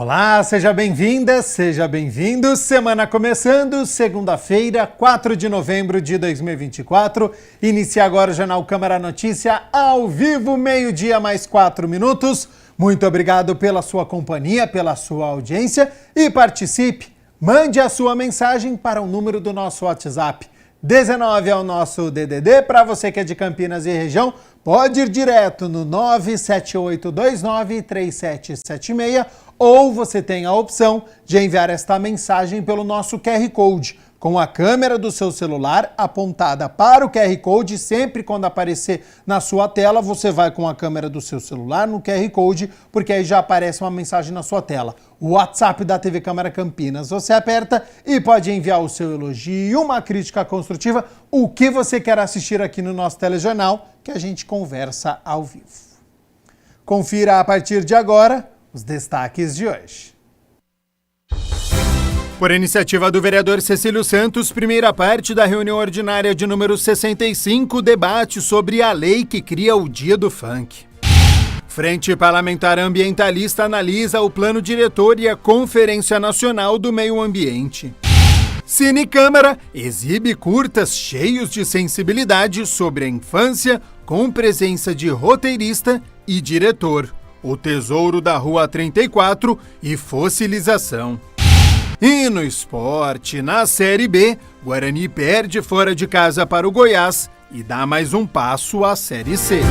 Olá, seja bem-vinda, seja bem-vindo. Semana começando, segunda-feira, 4 de novembro de 2024. Inicia agora o Jornal Câmara Notícia ao vivo, meio-dia mais 4 minutos. Muito obrigado pela sua companhia, pela sua audiência e participe. Mande a sua mensagem para o número do nosso WhatsApp. 19 é o nosso DDD. Para você que é de Campinas e região, pode ir direto no 978293776 ou você tem a opção de enviar esta mensagem pelo nosso QR Code, com a câmera do seu celular apontada para o QR Code. Sempre quando aparecer na sua tela, você vai com a câmera do seu celular no QR Code, porque aí já aparece uma mensagem na sua tela. O WhatsApp da TV Câmara Campinas, você aperta e pode enviar o seu elogio, uma crítica construtiva, o que você quer assistir aqui no nosso telejornal, que a gente conversa ao vivo. Confira a partir de agora os destaques de hoje. Por iniciativa do vereador Cecílio Santos, primeira parte da reunião ordinária de número 65, debate sobre a lei que cria o Dia do Funk. Frente Parlamentar Ambientalista analisa o plano diretor e a Conferência Nacional do Meio Ambiente. Cine Câmara exibe curtas cheios de sensibilidade sobre a infância, com presença de roteirista e diretor. O Tesouro da Rua 34 e fossilização. E no esporte, na Série B, Guarani perde fora de casa para o Goiás e dá mais um passo à Série C.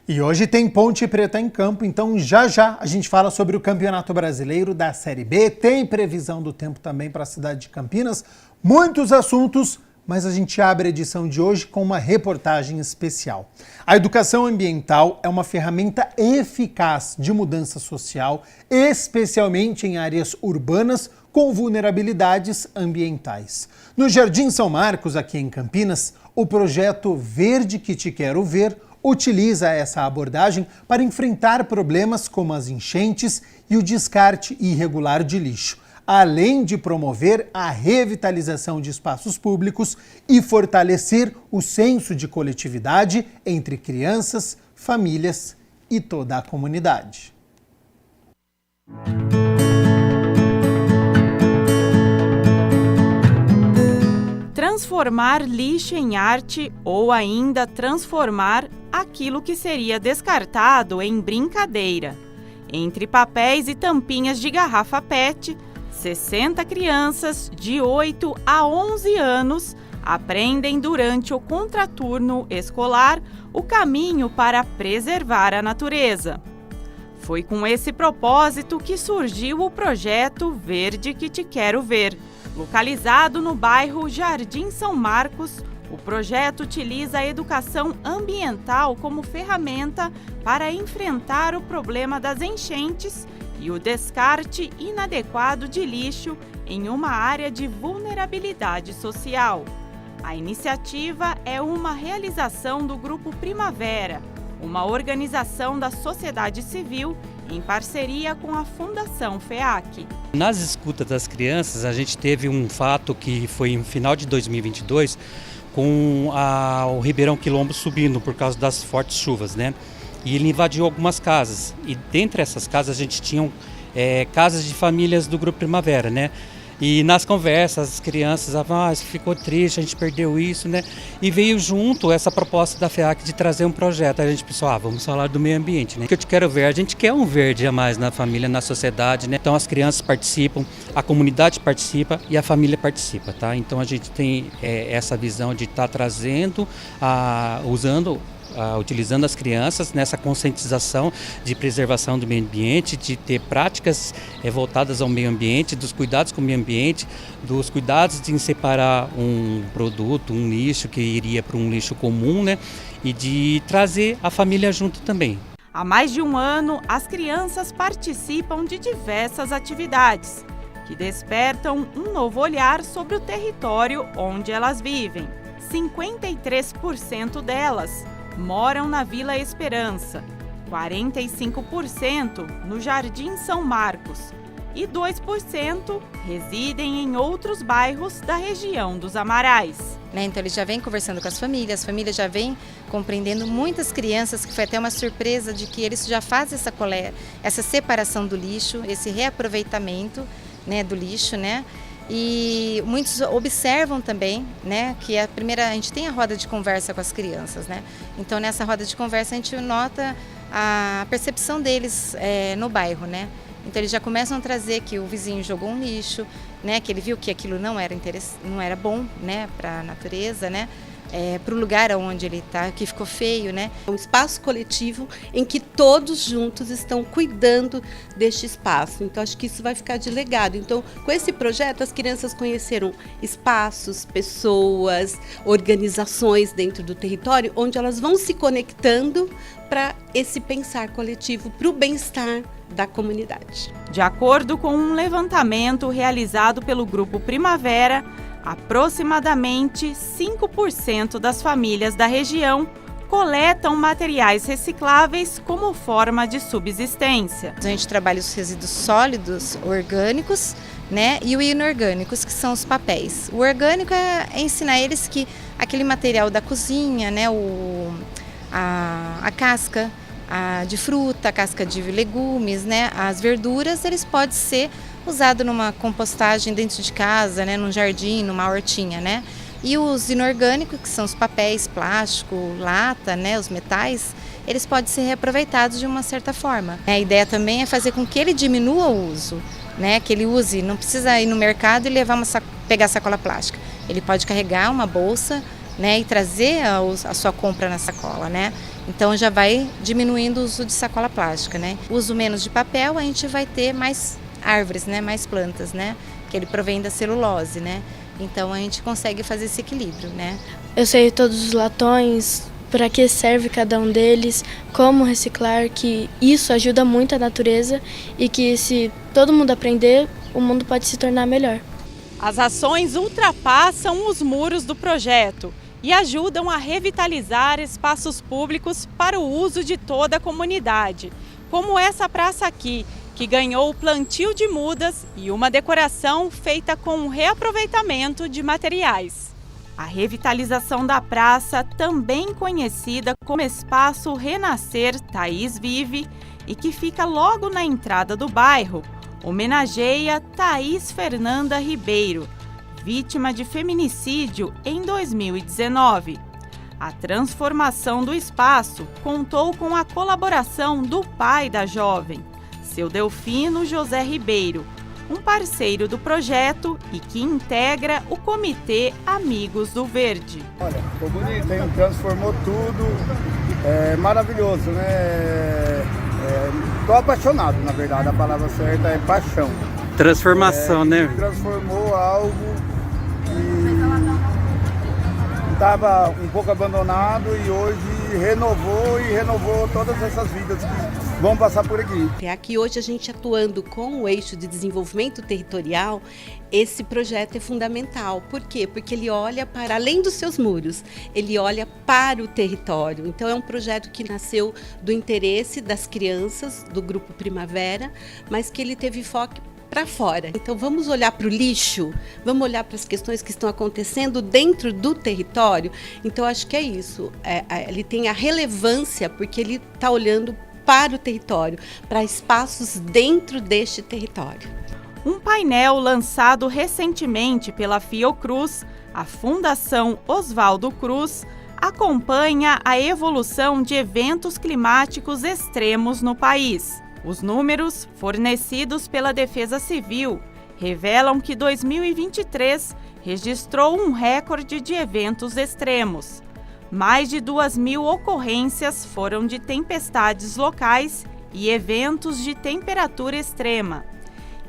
E hoje tem Ponte Preta em campo, então já a gente fala sobre o Campeonato Brasileiro da Série B, tem previsão do tempo também para a cidade de Campinas, muitos assuntos, mas a gente abre a edição de hoje com uma reportagem especial. A educação ambiental é uma ferramenta eficaz de mudança social, especialmente em áreas urbanas com vulnerabilidades ambientais. No Jardim São Marcos, aqui em Campinas, o projeto Verde que Te Quero Ver utiliza essa abordagem para enfrentar problemas como as enchentes e o descarte irregular de lixo, além de promover a revitalização de espaços públicos e fortalecer o senso de coletividade entre crianças, famílias e toda a comunidade. Transformar lixo em arte ou ainda transformar aquilo que seria descartado em brincadeira. Entre papéis e tampinhas de garrafa PET, 60 crianças de 8 a 11 anos aprendem durante o contraturno escolar o caminho para preservar a natureza. Foi com esse propósito que surgiu o projeto Verde que Te Quero Ver. Localizado no bairro Jardim São Marcos, o projeto utiliza a educação ambiental como ferramenta para enfrentar o problema das enchentes e o descarte inadequado de lixo em uma área de vulnerabilidade social. A iniciativa é uma realização do Grupo Primavera, uma organização da sociedade civil em parceria com a Fundação FEAC. Nas escutas das crianças, a gente teve um fato que foi no final de 2022, com o Ribeirão Quilombo subindo por causa das fortes chuvas, né? E ele invadiu algumas casas, e dentre essas casas a gente tinha casas de famílias do Grupo Primavera, né? E nas conversas, as crianças falavam, ficou triste, a gente perdeu isso, né? E veio junto essa proposta da FEAC de trazer um projeto. A gente pensou, vamos falar do meio ambiente, né? O que eu te quero ver, a gente quer um verde a mais na família, na sociedade, né? Então as crianças participam, a comunidade participa e a família participa, tá? Então a gente tem essa visão de estar trazendo, utilizando as crianças nessa conscientização de preservação do meio ambiente, de ter práticas voltadas ao meio ambiente, dos cuidados com o meio ambiente, dos cuidados de separar um produto, um lixo que iria para um lixo comum, né? E de trazer a família junto também. Há mais de um ano, as crianças participam de diversas atividades que despertam um novo olhar sobre o território onde elas vivem. 53% delas moram na Vila Esperança, 45% no Jardim São Marcos e 2% residem em outros bairros da região dos Amarais. né? Então ele já vem conversando com as famílias já vêm compreendendo. Muitas crianças, que foi até uma surpresa de que eles já fazem essa separação do lixo, esse reaproveitamento, né, do lixo, né? E muitos observam também, né, que a gente tem a roda de conversa com as crianças, né? Então nessa roda de conversa a gente nota a percepção deles no bairro, né? Então eles já começam a trazer que o vizinho jogou um lixo, né, que ele viu que aquilo não era bom, né, para a natureza, né? Para o lugar onde ele está, que ficou feio, né? Um espaço coletivo em que todos juntos estão cuidando deste espaço. Então, acho que isso vai ficar de legado. Então, com esse projeto, as crianças conheceram espaços, pessoas, organizações dentro do território, onde elas vão se conectando para esse pensar coletivo, para o bem-estar da comunidade. De acordo com um levantamento realizado pelo Grupo Primavera, aproximadamente 5% das famílias da região coletam materiais recicláveis como forma de subsistência. A gente trabalha os resíduos sólidos, orgânicos, né, e o inorgânicos, que são os papéis. O orgânico é ensinar eles que aquele material da cozinha, né, a casca de fruta, a casca de legumes, né, as verduras, eles podem ser usado numa compostagem dentro de casa, né, num jardim, numa hortinha, né? E os inorgânicos, que são os papéis, plástico, lata, né, os metais, eles podem ser reaproveitados de uma certa forma. A ideia também é fazer com que ele diminua o uso, né, que ele use, não precisa ir no mercado e pegar sacola plástica. Ele pode carregar uma bolsa, né, e trazer a sua compra na sacola, né? Então já vai diminuindo o uso de sacola plástica, né? Uso menos de papel, a gente vai ter mais árvores, né, mais plantas, né, que ele provém da celulose, né? Então a gente consegue fazer esse equilíbrio, né? Eu sei todos os latões, para que serve cada um deles, como reciclar, que isso ajuda muito a natureza e que se todo mundo aprender, o mundo pode se tornar melhor. As ações ultrapassam os muros do projeto e ajudam a revitalizar espaços públicos para o uso de toda a comunidade, como essa praça aqui, que ganhou o plantio de mudas e uma decoração feita com o reaproveitamento de materiais. A revitalização da praça, também conhecida como Espaço Renascer Thaís Vive, e que fica logo na entrada do bairro, homenageia Thaís Fernanda Ribeiro, vítima de feminicídio em 2019. A transformação do espaço contou com a colaboração do pai da jovem, seu Delfino José Ribeiro, um parceiro do projeto e que integra o Comitê Amigos do Verde. Olha, ficou bonito, hein? Transformou tudo, maravilhoso, né? Estou apaixonado, na verdade, a palavra certa é paixão. Transformação, né? Transformou algo que estava um pouco abandonado e hoje renovou todas essas vidas que vão passar por aqui. Aqui hoje a gente atuando com o eixo de desenvolvimento territorial, esse projeto é fundamental. Por quê? Porque ele olha para além dos seus muros, ele olha para o território. Então é um projeto que nasceu do interesse das crianças do Grupo Primavera, mas que ele teve foco para fora. Então vamos olhar para o lixo, vamos olhar para as questões que estão acontecendo dentro do território. Então acho que é isso, ele tem a relevância porque ele está olhando para o território, para espaços dentro deste território. Um painel lançado recentemente pela Fiocruz, a Fundação Oswaldo Cruz, acompanha a evolução de eventos climáticos extremos no país. Os números fornecidos pela Defesa Civil revelam que 2023 registrou um recorde de eventos extremos. Mais de 2.000 ocorrências foram de tempestades locais e eventos de temperatura extrema,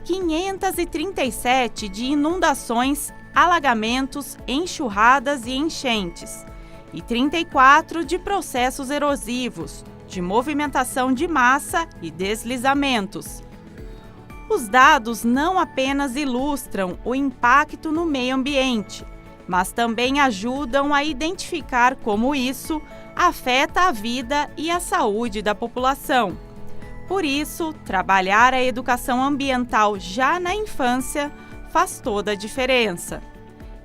537 de inundações, alagamentos, enxurradas e enchentes, e 34 de processos erosivos, de movimentação de massa e deslizamentos. Os dados não apenas ilustram o impacto no meio ambiente, mas também ajudam a identificar como isso afeta a vida e a saúde da população. Por isso, trabalhar a educação ambiental já na infância faz toda a diferença.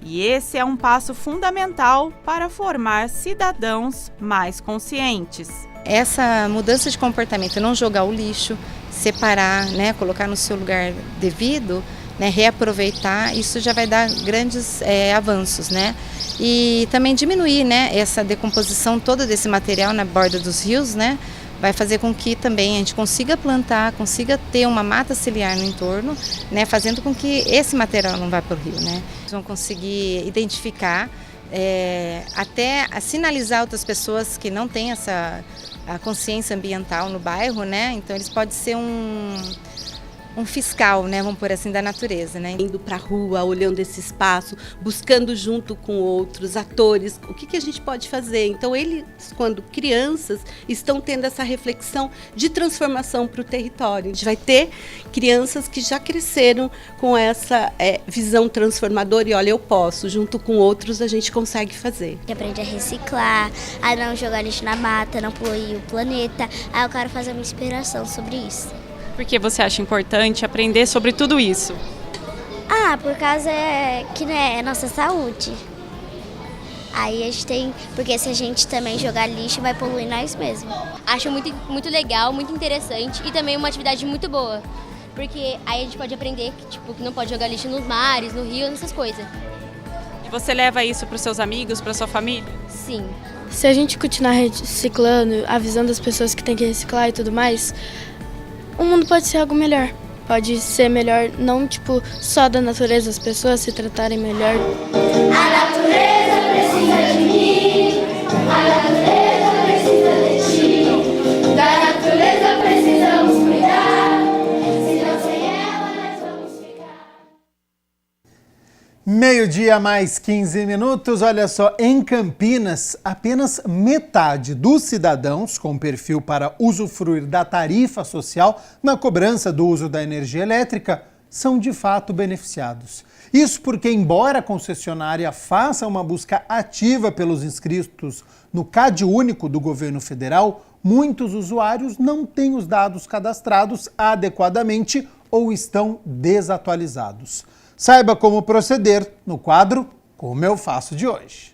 E esse é um passo fundamental para formar cidadãos mais conscientes. Essa mudança de comportamento, não jogar o lixo, separar, né, colocar no seu lugar devido, né, reaproveitar, isso já vai dar grandes avanços, né? E também diminuir, né, essa decomposição toda desse material na borda dos rios, né? Vai fazer com que também a gente consiga plantar, consiga ter uma mata ciliar no entorno, né, fazendo com que esse material não vá para o rio, né? Eles vão conseguir identificar, até sinalizar outras pessoas que não têm a consciência ambiental no bairro, né? Então eles podem ser um fiscal, né, vamos por assim, da natureza, né? Indo para a rua, olhando esse espaço, buscando junto com outros atores, o que a gente pode fazer? Então eles, quando crianças, estão tendo essa reflexão de transformação para o território. A gente vai ter crianças que já cresceram com essa visão transformadora e olha, eu posso, junto com outros a gente consegue fazer. Aprende a reciclar, a não jogar lixo na mata, não poluir o planeta. Aí eu quero fazer uma inspiração sobre isso. Por que você acha importante aprender sobre tudo isso? Por causa que, né, é nossa saúde. Aí a gente tem, porque se a gente também jogar lixo, vai poluir nós mesmos. Acho muito legal, muito interessante e também uma atividade muito boa. Porque aí a gente pode aprender que não pode jogar lixo nos mares, no rio, essas coisas. E você leva isso para os seus amigos, para sua família? Sim. Se a gente continuar reciclando, avisando as pessoas que tem que reciclar e tudo mais, o mundo pode ser algo melhor. Pode ser melhor, não só da natureza, as pessoas se tratarem melhor. A natureza precisa de mim, a natureza precisa de ti, da natureza precisamos cuidar, senão sem ela nós vamos ficar. 12:15. Olha só, em Campinas, apenas metade dos cidadãos com perfil para usufruir da tarifa social na cobrança do uso da energia elétrica são de fato beneficiados. Isso porque, embora a concessionária faça uma busca ativa pelos inscritos no CadÚnico do governo federal, muitos usuários não têm os dados cadastrados adequadamente ou estão desatualizados. Saiba como proceder no quadro Como Eu Faço de hoje.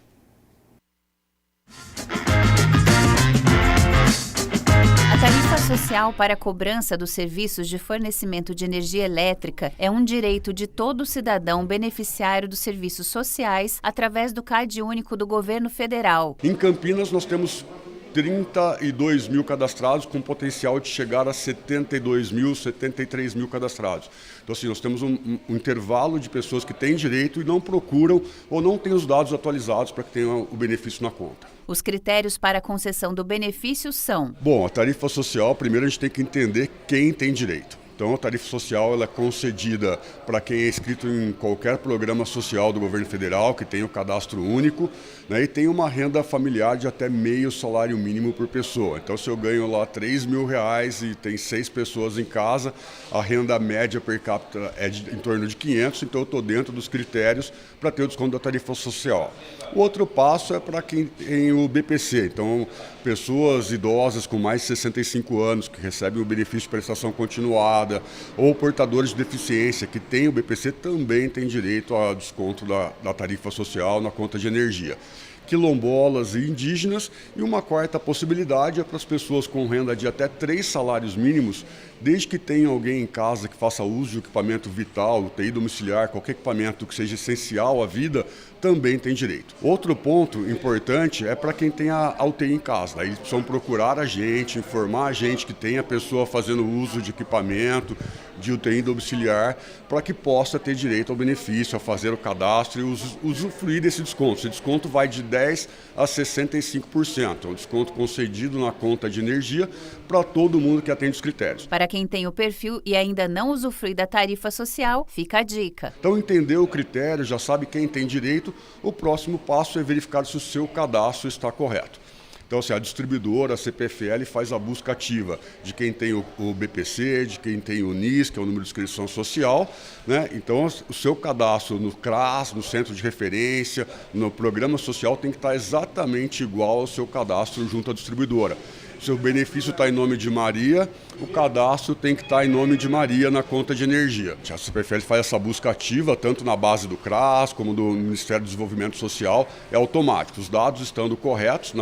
A tarifa social para a cobrança dos serviços de fornecimento de energia elétrica é um direito de todo cidadão beneficiário dos serviços sociais através do CadÚnico do governo federal. Em Campinas nós temos 32 mil cadastrados, com potencial de chegar a 72 mil, 73 mil cadastrados. Então, assim, nós temos um intervalo de pessoas que têm direito e não procuram ou não têm os dados atualizados para que tenham o benefício na conta. Os critérios para a concessão do benefício são... Bom, a tarifa social, primeiro a gente tem que entender quem tem direito. Então, a tarifa social ela é concedida para quem é inscrito em qualquer programa social do governo federal, que tem o cadastro único, né, e tem uma renda familiar de até meio salário mínimo por pessoa. Então, se eu ganho lá R$3.000 e tem 6 pessoas em casa, a renda média per capita é em torno de 500, então eu estou dentro dos critérios para ter o desconto da tarifa social. O outro passo é para quem tem o BPC, então pessoas idosas com mais de 65 anos que recebem o benefício de prestação continuada, ou portadores de deficiência que têm o BPC também têm direito a desconto da tarifa social na conta de energia. Quilombolas e indígenas, e uma quarta possibilidade é para as pessoas com renda de até 3 salários mínimos, desde que tenha alguém em casa que faça uso de equipamento vital, UTI domiciliar, qualquer equipamento que seja essencial à vida, também tem direito. Outro ponto importante é para quem tem a UTI em casa. Aí eles precisam procurar a gente, informar a gente que tem a pessoa fazendo uso de equipamento, de UTI domiciliar, para que possa ter direito ao benefício, a fazer o cadastro e usufruir desse desconto. Esse desconto vai de 10% a 65%. É um desconto concedido na conta de energia para todo mundo que atende os critérios. Para quem tem o perfil e ainda não usufrui da tarifa social, fica a dica. Então, entendeu o critério, já sabe quem tem direito, o próximo passo é verificar se o seu cadastro está correto. Então, assim, a distribuidora, a CPFL, faz a busca ativa de quem tem o BPC, de quem tem o NIS, que é o número de inscrição social, né? Então, o seu cadastro no CRAS, no centro de referência, no programa social, tem que estar exatamente igual ao seu cadastro junto à distribuidora. Se o benefício está em nome de Maria, o cadastro tem que estar em nome de Maria na conta de energia. A CPFL faz essa busca ativa, tanto na base do CRAS como do Ministério do Desenvolvimento Social, é automático. Os dados estando corretos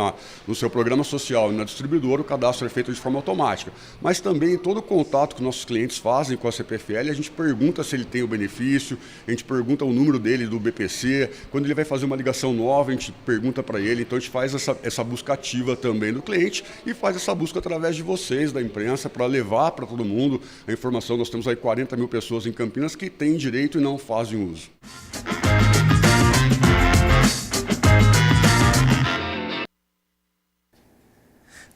no seu programa social e na distribuidora, o cadastro é feito de forma automática. Mas também todo o contato que nossos clientes fazem com a CPFL, a gente pergunta se ele tem o benefício, a gente pergunta o número dele do BPC, quando ele vai fazer uma ligação nova, a gente pergunta para ele, então a gente faz essa busca ativa também do cliente e faz essa busca através de vocês, da imprensa, para levar para todo mundo a informação. Nós temos aí 40 mil pessoas em Campinas que têm direito e não fazem uso.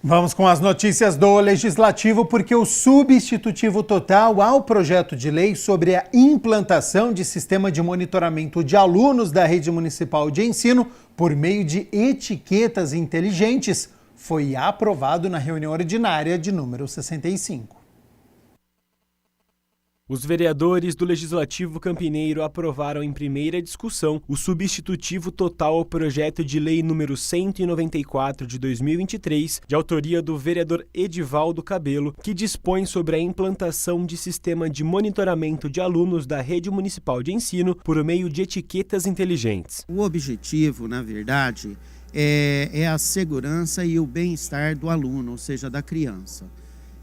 Vamos com as notícias do Legislativo, porque o substitutivo total ao projeto de lei sobre a implantação de sistema de monitoramento de alunos da rede municipal de ensino por meio de etiquetas inteligentes foi aprovado na reunião ordinária de número 65. Os vereadores do Legislativo Campineiro aprovaram em primeira discussão o substitutivo total ao projeto de lei número 194 de 2023, de autoria do vereador Edivaldo Cabelo, que dispõe sobre a implantação de sistema de monitoramento de alunos da rede municipal de ensino por meio de etiquetas inteligentes. O objetivo, na verdade, é a segurança e o bem-estar do aluno, ou seja, da criança.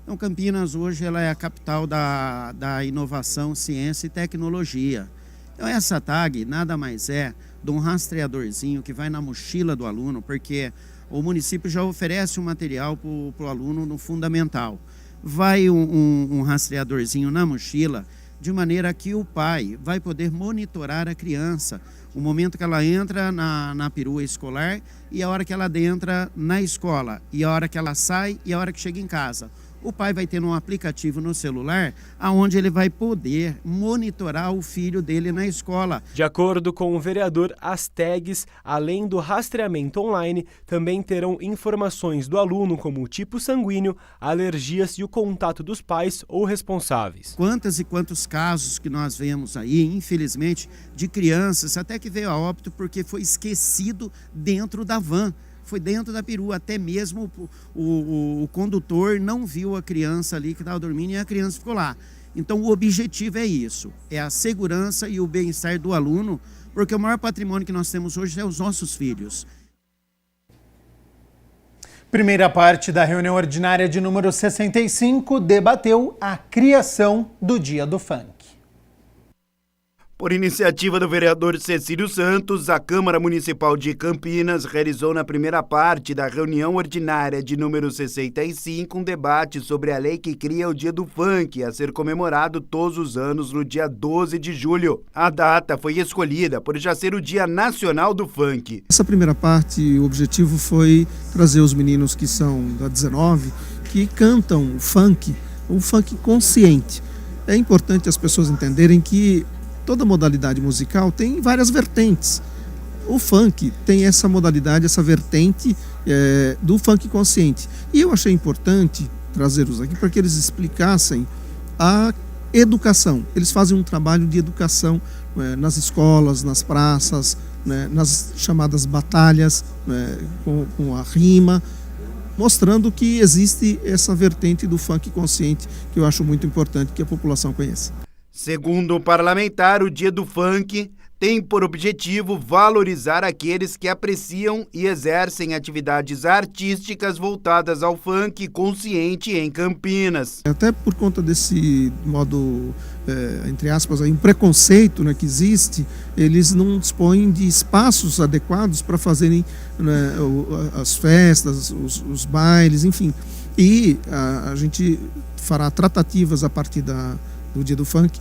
Então, Campinas hoje ela é a capital da inovação, ciência e tecnologia. Então, essa tag nada mais é de um rastreadorzinho que vai na mochila do aluno, porque o município já oferece um material para o aluno no fundamental. Vai um rastreadorzinho na mochila, de maneira que o pai vai poder monitorar a criança, o momento que ela entra na perua escolar e a hora que ela adentra na escola, e a hora que ela sai e a hora que chega em casa. O pai vai ter um aplicativo no celular onde ele vai poder monitorar o filho dele na escola. De acordo com o vereador, as tags, além do rastreamento online, também terão informações do aluno como o tipo sanguíneo, alergias e o contato dos pais ou responsáveis. Quantos e quantos casos que nós vemos aí, infelizmente, de crianças até que veio a óbito porque foi esquecido dentro da van. Foi dentro da perua, até mesmo o condutor não viu a criança ali que estava dormindo e a criança ficou lá. Então o objetivo é isso, é a segurança e o bem-estar do aluno, porque o maior patrimônio que nós temos hoje é os nossos filhos. Primeira parte da reunião ordinária de número 65 debateu a criação do Dia do Funk. Por iniciativa do vereador Cecílio Santos, a Câmara Municipal de Campinas realizou na primeira parte da reunião ordinária de número 65 um debate sobre a lei que cria o Dia do Funk, a ser comemorado todos os anos no dia 12 de julho. A data foi escolhida por já ser o Dia Nacional do Funk. Essa primeira parte, o objetivo foi trazer os meninos que são da 19, que cantam o funk consciente. É importante as pessoas entenderem que toda modalidade musical tem várias vertentes. O funk tem essa modalidade, essa vertente do funk consciente. E eu achei importante trazê-los aqui para que eles explicassem a educação. Eles fazem um trabalho de educação nas escolas, nas praças, nas chamadas batalhas, com a rima, mostrando que existe essa vertente do funk consciente que eu acho muito importante que a população conheça. Segundo o parlamentar, o Dia do Funk tem por objetivo valorizar aqueles que apreciam e exercem atividades artísticas voltadas ao funk consciente em Campinas. Até por conta desse modo, entre aspas, um preconceito que existe, eles não dispõem de espaços adequados para fazerem as festas, os bailes, enfim. E a gente fará tratativas a partir do Dia do Funk,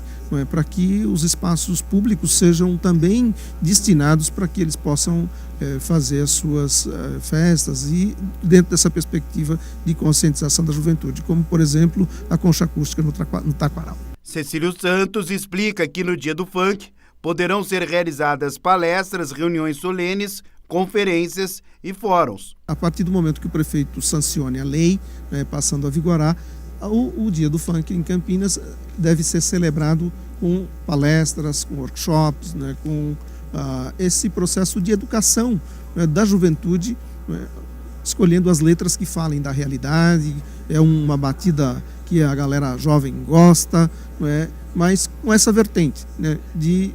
para que os espaços públicos sejam também destinados para que eles possam fazer as suas festas e dentro dessa perspectiva de conscientização da juventude, como, por exemplo, a concha acústica no Taquaral. Cecílio Santos explica que no Dia do Funk poderão ser realizadas palestras, reuniões solenes, conferências e fóruns. A partir do momento que o prefeito sancione a lei, passando a vigorar, o Dia do Funk em Campinas deve ser celebrado com palestras, com workshops, com esse processo de educação da juventude escolhendo as letras que falem da realidade. É uma batida que a galera jovem gosta, não é? Mas com essa vertente, né, de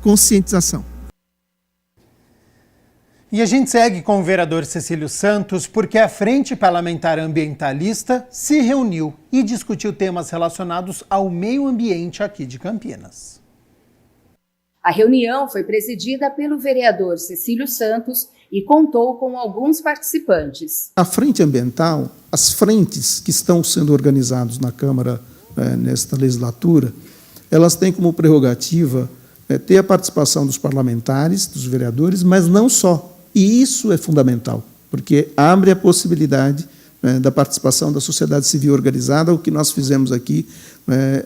conscientização. E a gente segue com o vereador Cecílio Santos, porque a Frente Parlamentar Ambientalista se reuniu e discutiu temas relacionados ao meio ambiente aqui de Campinas. A reunião foi presidida pelo vereador Cecílio Santos e contou com alguns participantes. A Frente Ambiental, as frentes que estão sendo organizadas na Câmara nesta legislatura, elas têm como prerrogativa ter a participação dos parlamentares, dos vereadores, mas não só. E isso é fundamental, porque abre a possibilidade da participação da sociedade civil organizada, o que nós fizemos aqui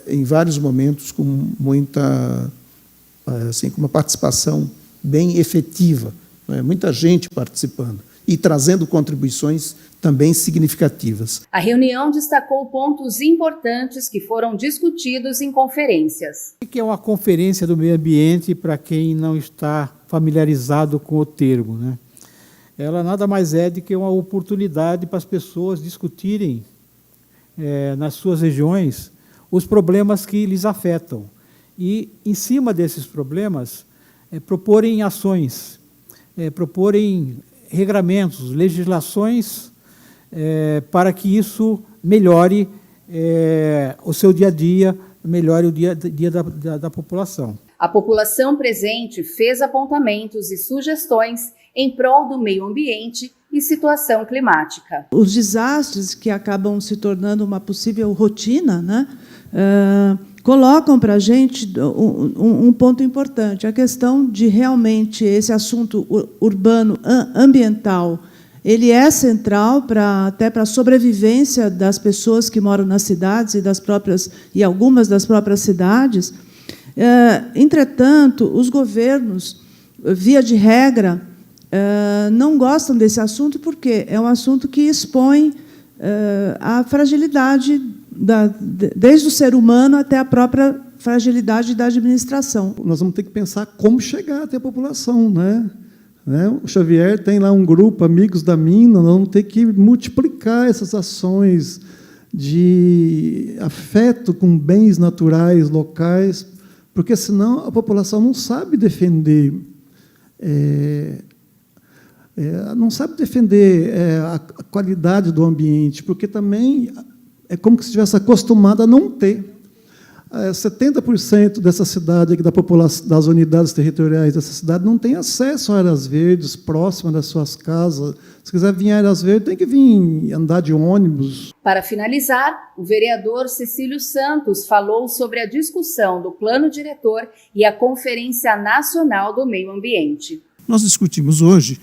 em vários momentos com muita, assim, com uma participação bem efetiva, muita gente participando e trazendo contribuições também significativas. A reunião destacou pontos importantes que foram discutidos em conferências. O que é uma conferência do meio ambiente para quem não está familiarizado com o termo, né? Ela nada mais é do que uma oportunidade para as pessoas discutirem nas suas regiões os problemas que lhes afetam e, em cima desses problemas, proporem ações, proporem regramentos, legislações para que isso melhore o seu dia a dia, melhore o dia a dia da população. A população presente fez apontamentos e sugestões em prol do meio ambiente e situação climática. Os desastres que acabam se tornando uma possível rotina, né, colocam para a gente um ponto importante, a questão de realmente esse assunto urbano ambiental. Ele é central até para a sobrevivência das pessoas que moram nas cidades e algumas das próprias cidades. Entretanto, os governos, via de regra, não gostam desse assunto porque é um assunto que expõe a fragilidade desde o ser humano até a própria fragilidade da administração. Nós vamos ter que pensar como chegar até a população, né? O Xavier tem lá um grupo, Amigos da Mina, nós vamos ter que multiplicar essas ações de afeto com bens naturais locais, porque senão a população não sabe defender, a qualidade do ambiente, porque também é como se estivesse acostumada a não ter. 70% dessa cidade, aqui, da população, das unidades territoriais dessa cidade, não tem acesso a áreas verdes próximas das suas casas. Se quiser vir a áreas verdes, tem que vir andar de ônibus. Para finalizar, o vereador Cecílio Santos falou sobre a discussão do Plano Diretor e a Conferência Nacional do Meio Ambiente. Nós discutimos hoje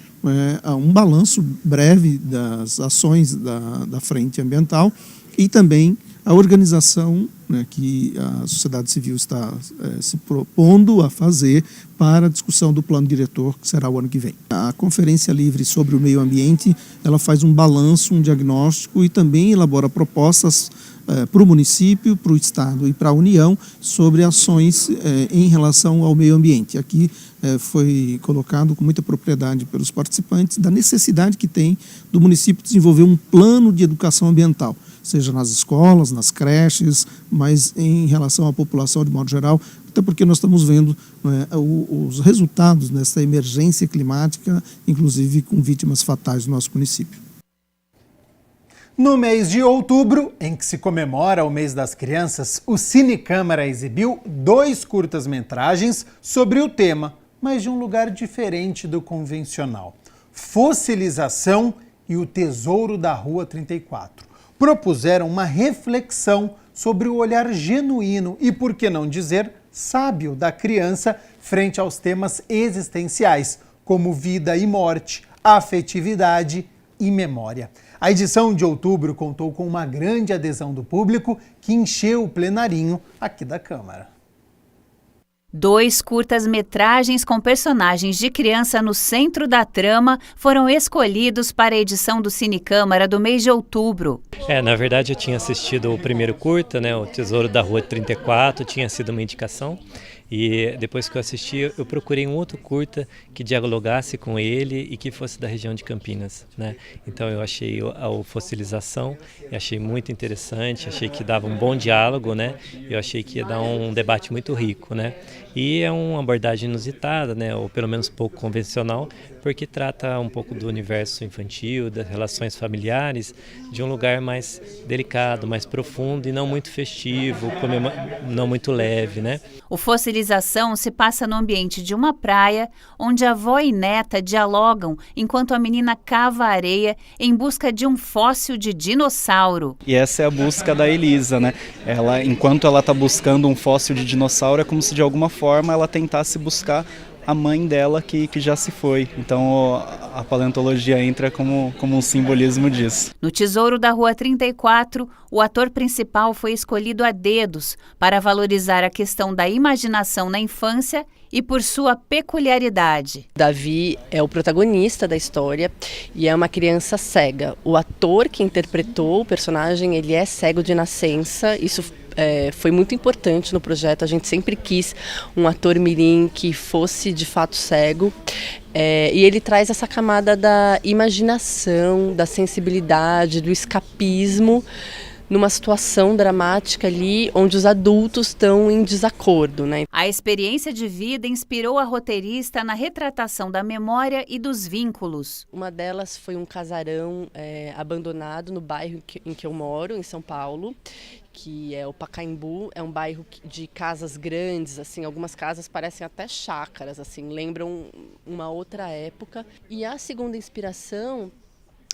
um balanço breve das ações da Frente Ambiental e também a organização, né, que a sociedade civil está se propondo a fazer para a discussão do plano diretor, que será o ano que vem. A Conferência Livre sobre o Meio Ambiente, ela faz um balanço, um diagnóstico e também elabora propostas para o município, para o Estado e para a União sobre ações em relação ao meio ambiente. Aqui foi colocado com muita propriedade pelos participantes da necessidade que tem do município desenvolver um plano de educação ambiental, seja nas escolas, nas creches, mas em relação à população de modo geral, até porque nós estamos vendo os resultados dessa emergência climática, inclusive com vítimas fatais no nosso município. No mês de outubro, em que se comemora o mês das crianças, o Cine Câmara exibiu 2 curtas-metragens sobre o tema, mas de um lugar diferente do convencional: Fossilização e o Tesouro da Rua 34. Propuseram uma reflexão sobre o olhar genuíno e, por que não dizer, sábio da criança frente aos temas existenciais, como vida e morte, afetividade e memória. A edição de outubro contou com uma grande adesão do público, que encheu o plenarinho aqui da Câmara. 2 curtas-metragens com personagens de criança no centro da trama foram escolhidos para a edição do Cine Câmara do mês de outubro. Na verdade eu tinha assistido o primeiro curta, o Tesouro da Rua 34, tinha sido uma indicação. E depois que eu assisti, eu procurei um outro curta que dialogasse com ele e que fosse da região de Campinas, né? Então eu achei a fossilização, eu achei muito interessante, achei que dava um bom diálogo, né? Eu achei que ia dar um debate muito rico, né? E é uma abordagem inusitada, né? Ou pelo menos pouco convencional, porque trata um pouco do universo infantil, das relações familiares, de um lugar mais delicado, mais profundo e não muito festivo, não muito leve, né? O Fossilização se passa no ambiente de uma praia, onde a avó e neta dialogam enquanto a menina cava areia em busca de um fóssil de dinossauro. E essa é a busca da Elisa, né? Enquanto ela está buscando um fóssil de dinossauro, é como se de alguma forma ela tentasse buscar a mãe dela que já se foi. Então a paleontologia entra como um simbolismo disso. No Tesouro da Rua 34, o ator principal foi escolhido a dedos para valorizar a questão da imaginação na infância e por sua peculiaridade. Davi é o protagonista da história e é uma criança cega. O ator que interpretou o personagem, ele é cego de nascença. Isso foi muito importante no projeto. A gente sempre quis um ator mirim que fosse de fato cego. E ele traz essa camada da imaginação, da sensibilidade, do escapismo, numa situação dramática ali onde os adultos estão em desacordo, né? A experiência de vida inspirou a roteirista na retratação da memória e dos vínculos. Uma delas foi um casarão abandonado no bairro em que eu moro, em São Paulo, que é o Pacaembu. É um bairro de casas grandes, assim, algumas casas parecem até chácaras, assim, lembram uma outra época. E a segunda inspiração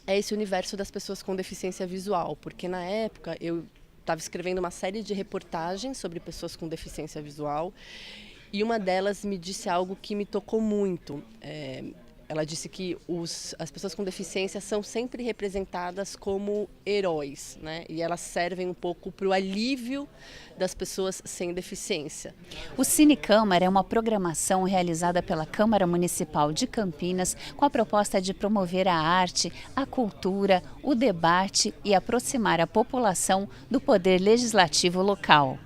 é esse universo das pessoas com deficiência visual, porque na época eu estava escrevendo uma série de reportagens sobre pessoas com deficiência visual e uma delas me disse algo que me tocou muito. Ela disse que as pessoas com deficiência são sempre representadas como heróis, né? E elas servem um pouco para o alívio das pessoas sem deficiência. O Cine Câmara é uma programação realizada pela Câmara Municipal de Campinas com a proposta de promover a arte, a cultura, o debate e aproximar a população do poder legislativo local.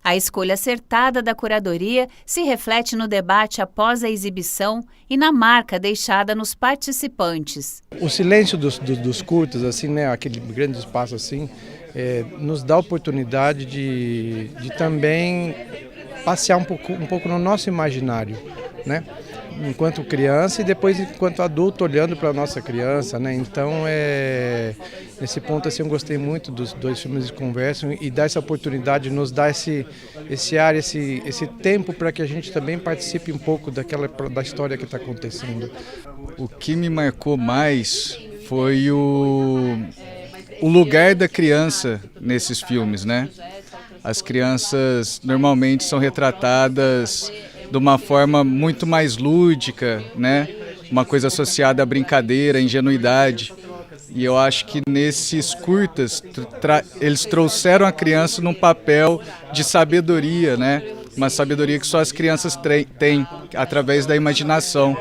A escolha acertada da curadoria se reflete no debate após a exibição e na marca deixada nos participantes. O silêncio dos curtas, assim, né, aquele grande espaço assim, nos dá a oportunidade de também passear um pouco no nosso imaginário, né? Enquanto criança e depois enquanto adulto olhando para a nossa criança, né? Então nesse ponto assim eu gostei muito dos dois filmes que conversam e dá essa oportunidade, nos dá esse ar, esse tempo para que a gente também participe um pouco da história que está acontecendo. O que me marcou mais foi o lugar da criança nesses filmes, né? As crianças normalmente são retratadas de uma forma muito mais lúdica, né? Uma coisa associada à brincadeira, à ingenuidade. E eu acho que nesses curtas, eles trouxeram a criança num papel de sabedoria, né? Uma sabedoria que só as crianças têm, através da imaginação.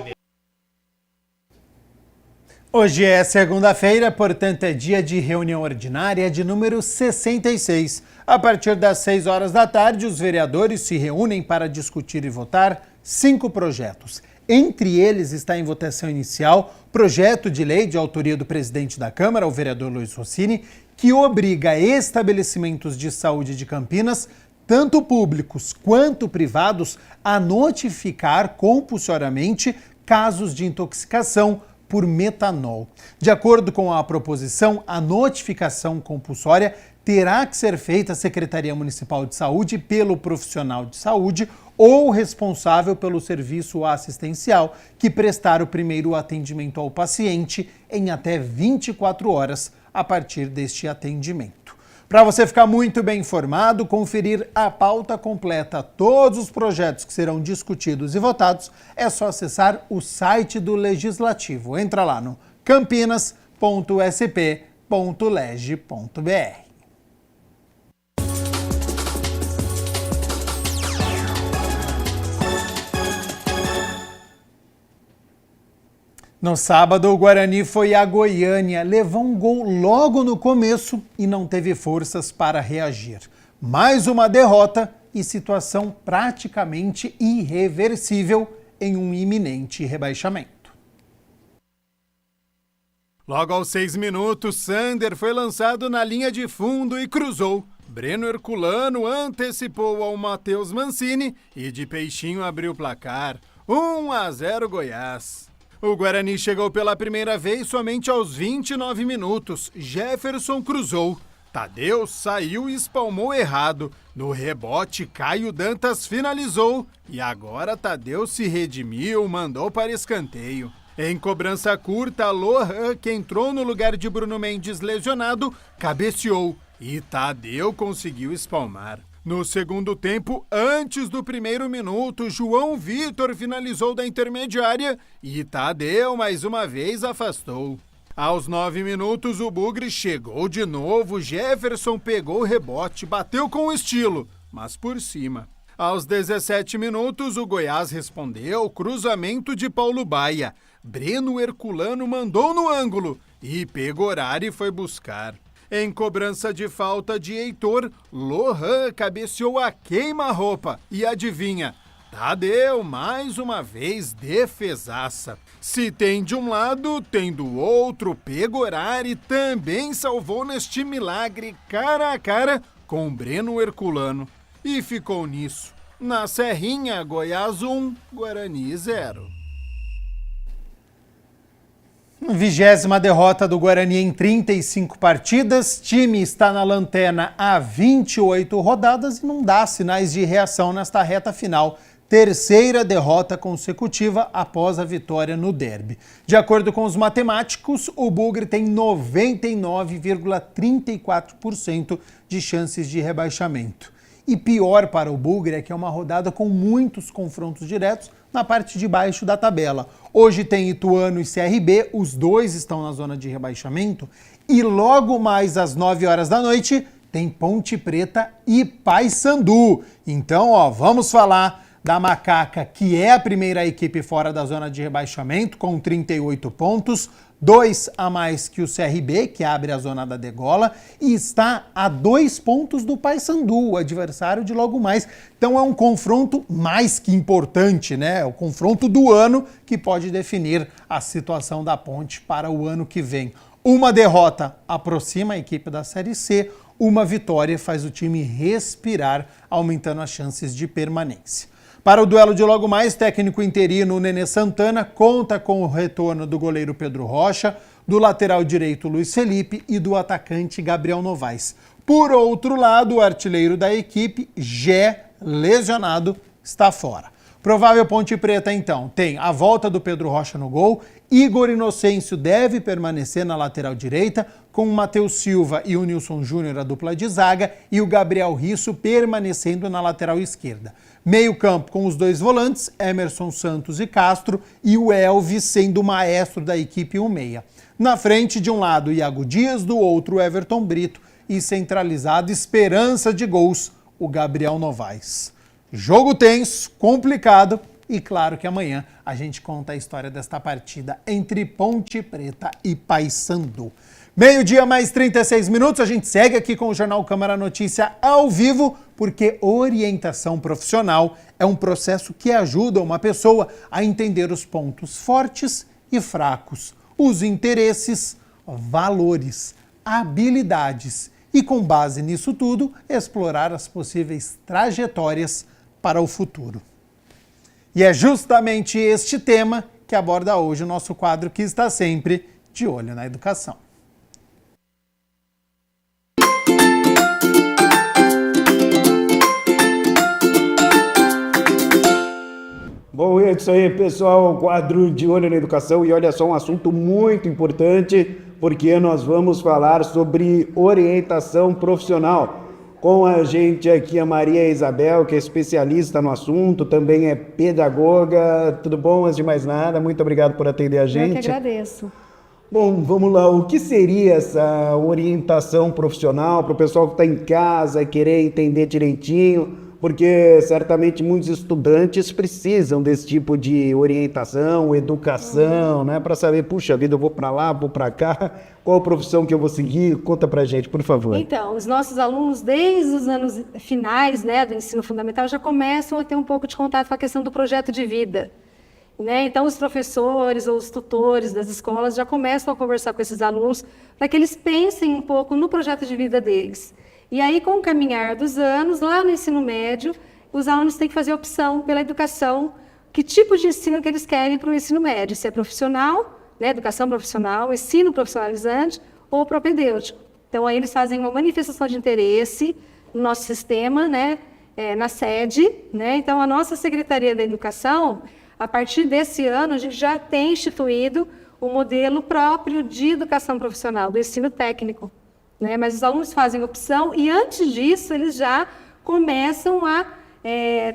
Hoje é segunda-feira, portanto é dia de reunião ordinária de número 66. A partir das 6 horas da tarde, os vereadores se reúnem para discutir e votar 5 projetos. Entre eles está em votação inicial projeto de lei de autoria do presidente da Câmara, o vereador Luiz Rossini, que obriga estabelecimentos de saúde de Campinas, tanto públicos quanto privados, a notificar compulsoriamente casos de intoxicação por metanol. De acordo com a proposição, a notificação compulsória terá que ser feita à Secretaria Municipal de Saúde pelo profissional de saúde ou responsável pelo serviço assistencial que prestar o primeiro atendimento ao paciente em até 24 horas a partir deste atendimento. Para você ficar muito bem informado, conferir a pauta completa, todos os projetos que serão discutidos e votados, é só acessar o site do Legislativo. Entra lá no campinas.sp.leg.br. No sábado, o Guarani foi a Goiânia, levou um gol logo no começo e não teve forças para reagir. Mais uma derrota e situação praticamente irreversível em um iminente rebaixamento. Logo aos 6 minutos, Sander foi lançado na linha de fundo e cruzou. Breno Herculano antecipou ao Matheus Mancini e de peixinho abriu o placar. 1-0 Goiás. O Guarani chegou pela primeira vez somente aos 29 minutos. Jefferson cruzou. Tadeu saiu e espalmou errado. No rebote, Caio Dantas finalizou. E agora Tadeu se redimiu, mandou para escanteio. Em cobrança curta, Lohan, que entrou no lugar de Bruno Mendes lesionado, cabeceou. E Tadeu conseguiu espalmar. No segundo tempo, antes do primeiro minuto, João Vitor finalizou da intermediária e Tadeu mais uma vez afastou. Aos 9 minutos, o Bugre chegou de novo, Jefferson pegou o rebote, bateu com estilo, mas por cima. Aos 17 minutos, o Goiás respondeu, cruzamento de Paulo Baia. Breno Herculano mandou no ângulo e Pegorari foi buscar. Em cobrança de falta de Heitor, Lohan cabeceou a queima-roupa. E adivinha, Tadeu mais uma vez defesaça. Se tem de um lado, tem do outro. Pegorari também salvou neste milagre cara a cara com Breno Herculano. E ficou nisso. Na Serrinha, Goiás 1, Guarani 0. 20ª derrota do Guarani em 35 partidas. Time está na lanterna há 28 rodadas e não dá sinais de reação nesta reta final. Terceira derrota consecutiva após a vitória no derby. De acordo com os matemáticos, o Bugre tem 99,34% de chances de rebaixamento. E pior para o Bugre é que é uma rodada com muitos confrontos diretos na parte de baixo da tabela. Hoje tem Ituano e CRB, os dois estão na zona de rebaixamento. E logo mais às 9 horas da noite tem Ponte Preta e Paysandu. Então, vamos falar da Macaca, que é a primeira equipe fora da zona de rebaixamento, com 38 pontos, 2 a mais que o CRB, que abre a zona da degola, e está a 2 pontos do Paysandu, o adversário de logo mais. Então é um confronto mais que importante, né? O confronto do ano que pode definir a situação da Ponte para o ano que vem. Uma derrota aproxima a equipe da Série C, uma vitória faz o time respirar, aumentando as chances de permanência. Para o duelo de logo mais, técnico interino Nenê Santana conta com o retorno do goleiro Pedro Rocha, do lateral direito Luiz Felipe e do atacante Gabriel Novaes. Por outro lado, o artilheiro da equipe, Gé, lesionado, está fora. Provável Ponte Preta, então, tem a volta do Pedro Rocha no gol, Igor Inocêncio deve permanecer na lateral direita, com o Matheus Silva e o Nilson Júnior a dupla de zaga e o Gabriel Risso permanecendo na lateral esquerda. Meio campo com os dois volantes, Emerson Santos e Castro, e o Elvis sendo o maestro da equipe 1-6. Na frente, de um lado, Iago Dias, do outro, Everton Brito, e centralizado, esperança de gols, o Gabriel Novaes. Jogo tenso, complicado, e claro que amanhã a gente conta a história desta partida entre Ponte Preta e Paysandu. 12h mais 36 minutos, a gente segue aqui com o Jornal Câmara Notícia ao vivo, porque orientação profissional é um processo que ajuda uma pessoa a entender os pontos fortes e fracos, os interesses, valores, habilidades e, com base nisso tudo, explorar as possíveis trajetórias para o futuro. E é justamente este tema que aborda hoje o nosso quadro que está sempre de olho na educação. Bom, é isso aí, pessoal, quadro de olho na educação, e olha só, um assunto muito importante, porque nós vamos falar sobre orientação profissional. Com a gente aqui a Maria Isabel, que é especialista no assunto, também é pedagoga. Tudo bom? Antes de mais nada, muito obrigado por atender a gente. Eu que agradeço. Bom, vamos lá. O que seria essa orientação profissional para o pessoal que está em casa e querer entender direitinho? porque certamente muitos estudantes precisam desse tipo de orientação, educação, né, para saber, puxa vida, eu vou para lá, vou para cá, qual a profissão que eu vou seguir? Conta para a gente, por favor. Então, os nossos alunos, desde os anos finais, né, do ensino fundamental, já começam a ter um pouco de contato com a questão do projeto de vida. Né? Então, os professores ou os tutores das escolas já começam a conversar com esses alunos para que eles pensem um pouco no projeto de vida deles. E aí, com o caminhar dos anos, lá no ensino médio, os alunos têm que fazer opção pela educação, que tipo de ensino que eles querem para o ensino médio, se é profissional, né, educação profissional, ensino profissionalizante ou propedêutico. Então, aí eles fazem uma manifestação de interesse no nosso sistema, né, na sede. Né? Então, a nossa Secretaria da Educação, a partir desse ano, a gente já tem instituído o modelo próprio de educação profissional, do ensino técnico. Né? Mas os alunos fazem opção e, antes disso, eles já começam a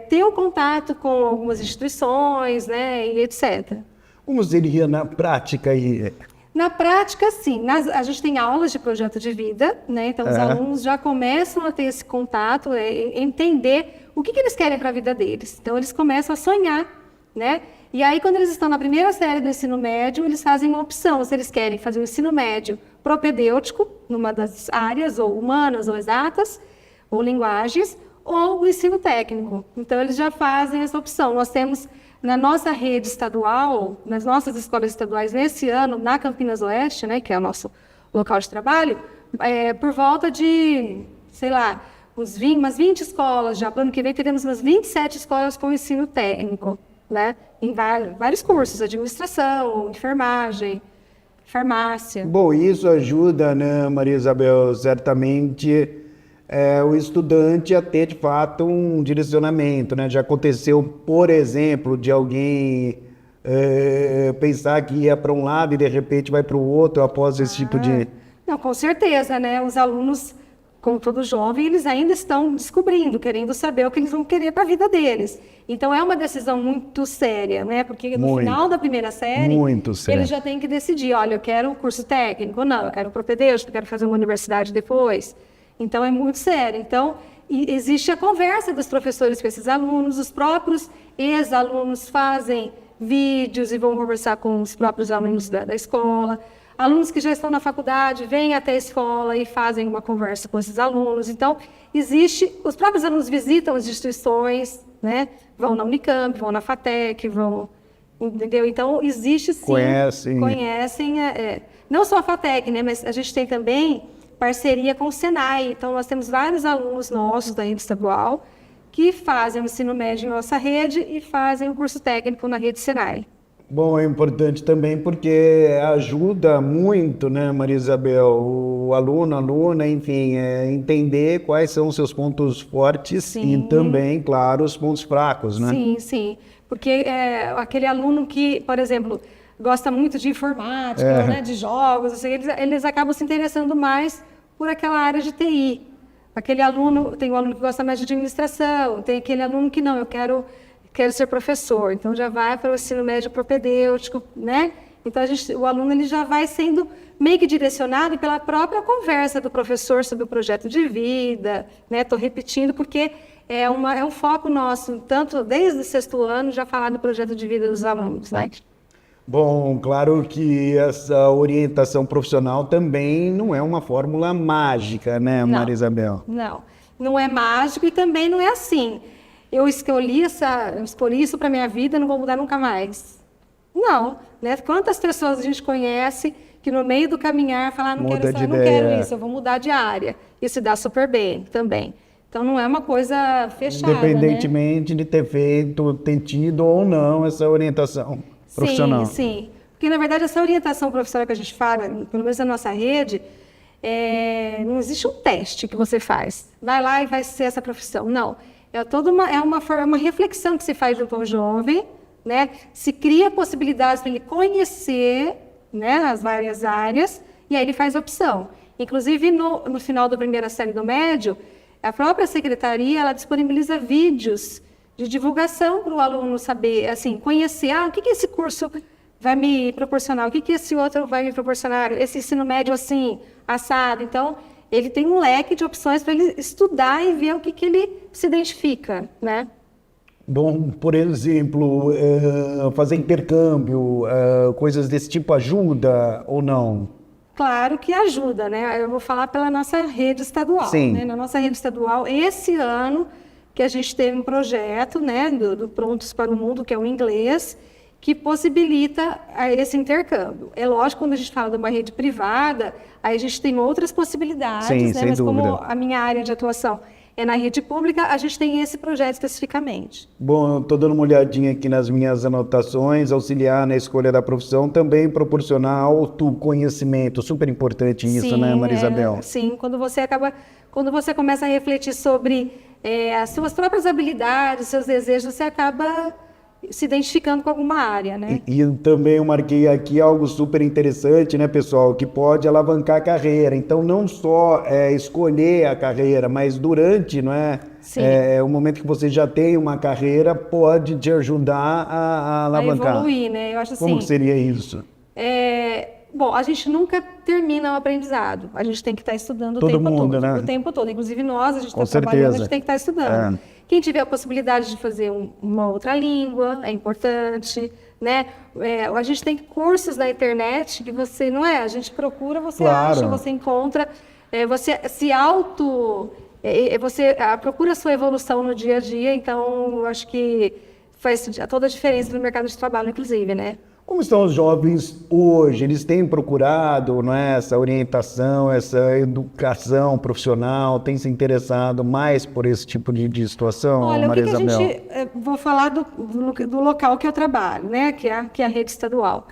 ter o contato com algumas instituições, né, e etc. Como seria na prática aí? Na prática, sim. A gente tem aulas de projeto de vida, né? Então os alunos já começam a ter esse contato, entender o que eles querem para a vida deles. Então eles começam a sonhar. Né? E aí, quando eles estão na primeira série do ensino médio, eles fazem uma opção, se eles querem fazer o ensino médio propedêutico, numa das áreas, ou humanas, ou exatas, ou linguagens, ou o ensino técnico. Então, eles já fazem essa opção. Nós temos, na nossa rede estadual, nas nossas escolas estaduais, nesse ano, na Campinas Oeste, né, que é o nosso local de trabalho, por volta de, sei lá, umas 20 escolas, já para o ano que vem teremos umas 27 escolas com ensino técnico. Né? Em vários cursos, administração, enfermagem, farmácia. Bom, isso ajuda, né, Maria Isabel, certamente o estudante a ter, de fato, um direcionamento. Né? Já aconteceu, por exemplo, de alguém pensar que ia para um lado e, de repente, vai para o outro após esse tipo de... Não, com certeza, né? Os alunos, como todo jovem, eles ainda estão descobrindo, querendo saber o que eles vão querer para a vida deles. Então, é uma decisão muito séria, né? Porque no final da primeira série, eles já têm que decidir, olha, eu quero um curso técnico, ou não, eu quero um propedêutico, eu quero fazer uma universidade depois. Então, é muito sério. Então, existe a conversa dos professores com esses alunos, os próprios ex-alunos fazem vídeos e vão conversar com os próprios alunos da escola. Alunos que já estão na faculdade vêm até a escola e fazem uma conversa com esses alunos. Então, os próprios alunos visitam as instituições, né? Vão na Unicamp, vão na FATEC, entendeu? Então, existe sim, conhecem não só a FATEC, né? Mas a gente tem também parceria com o Senai. Então, nós temos vários alunos nossos da rede estadual que fazem o ensino médio em nossa rede e fazem o curso técnico na rede Senai. Bom, é importante também porque ajuda muito, né, Maria Isabel, o aluno, a aluna, enfim, entender quais são os seus pontos fortes e também, claro, os pontos fracos, né? Sim, sim. Porque aquele aluno que, por exemplo, gosta muito de informática, né, de jogos, assim, eles acabam se interessando mais por aquela área de TI. Tem um aluno que gosta mais de administração, tem aquele aluno que não, eu quero ser professor, então já vai para o ensino médio propedêutico, né? Então o aluno ele já vai sendo meio que direcionado pela própria conversa do professor sobre o projeto de vida, né? Estou repetindo porque é um foco nosso, tanto desde o 6º ano, já falar do projeto de vida dos alunos, né? Bom, claro que essa orientação profissional também não é uma fórmula mágica, né, Maria Isabel? Não é mágico e também não é assim. Eu escolhi isso para minha vida, não vou mudar nunca mais. Não, né? Quantas pessoas a gente conhece que no meio do caminhar falam, não quero isso, eu vou mudar de área. E se dá super bem também. Então não é uma coisa fechada, independentemente de ter tido ou não essa orientação profissional. Sim. Porque na verdade essa orientação profissional que a gente fala, pelo menos na nossa rede, não existe um teste que você faz. Vai lá e vai ser essa profissão. Não. É uma reflexão que se faz junto ao jovem, né? Se cria possibilidades para ele conhecer, né, as várias áreas, e aí ele faz opção. Inclusive, no final da primeira série do médio, a própria secretaria ela disponibiliza vídeos de divulgação para o aluno saber, assim, conhecer, o que esse curso vai me proporcionar, o que esse outro vai me proporcionar, esse ensino médio assim, assado. Então, ele tem um leque de opções para ele estudar e ver o que ele se identifica, né? Bom, por exemplo, fazer intercâmbio, coisas desse tipo ajuda ou não? Claro que ajuda, né? Eu vou falar pela nossa rede estadual. Sim. Né? Na nossa rede estadual, esse ano que a gente teve um projeto, né, do Prontos para o Mundo, que é o inglês, que possibilita esse intercâmbio. É lógico, quando a gente fala de uma rede privada, aí a gente tem outras possibilidades, sim, né? sem Mas dúvida. como a minha área de atuação é na rede pública, a gente tem esse projeto especificamente. Bom, eu estou dando uma olhadinha aqui nas minhas anotações, auxiliar na escolha da profissão, também proporcionar autoconhecimento, super importante isso, Sim, né, Marisabel? Sim, quando você começa a refletir sobre as suas próprias habilidades, seus desejos, você acaba se identificando com alguma área, né? E também eu marquei aqui algo super interessante, né, pessoal, que pode alavancar a carreira. Então, não só escolher a carreira, mas durante, não é? O momento que você já tem uma carreira, pode te ajudar a alavancar. A evoluir, né? Eu acho assim. Como que seria isso? Bom, a gente nunca termina o aprendizado. A gente tem que estar estudando Todo o tempo mundo, todo. né? O tempo todo. Inclusive nós, a gente Com está trabalhando, a certeza. gente tem que estar estudando. Quem tiver a possibilidade de fazer uma outra língua, é importante, né? A gente tem cursos na internet que você, não é? A gente procura, você acha, você encontra, você se você procura a sua evolução no dia a dia, então eu acho que faz toda a diferença no mercado de trabalho, inclusive, né? Como estão os jovens hoje? Eles têm procurado, não é, essa orientação, essa educação profissional, têm se interessado mais por esse tipo de situação, Olha, Maria o que a Isabel? gente... Vou falar do local que eu trabalho, né? Que é a rede estadual.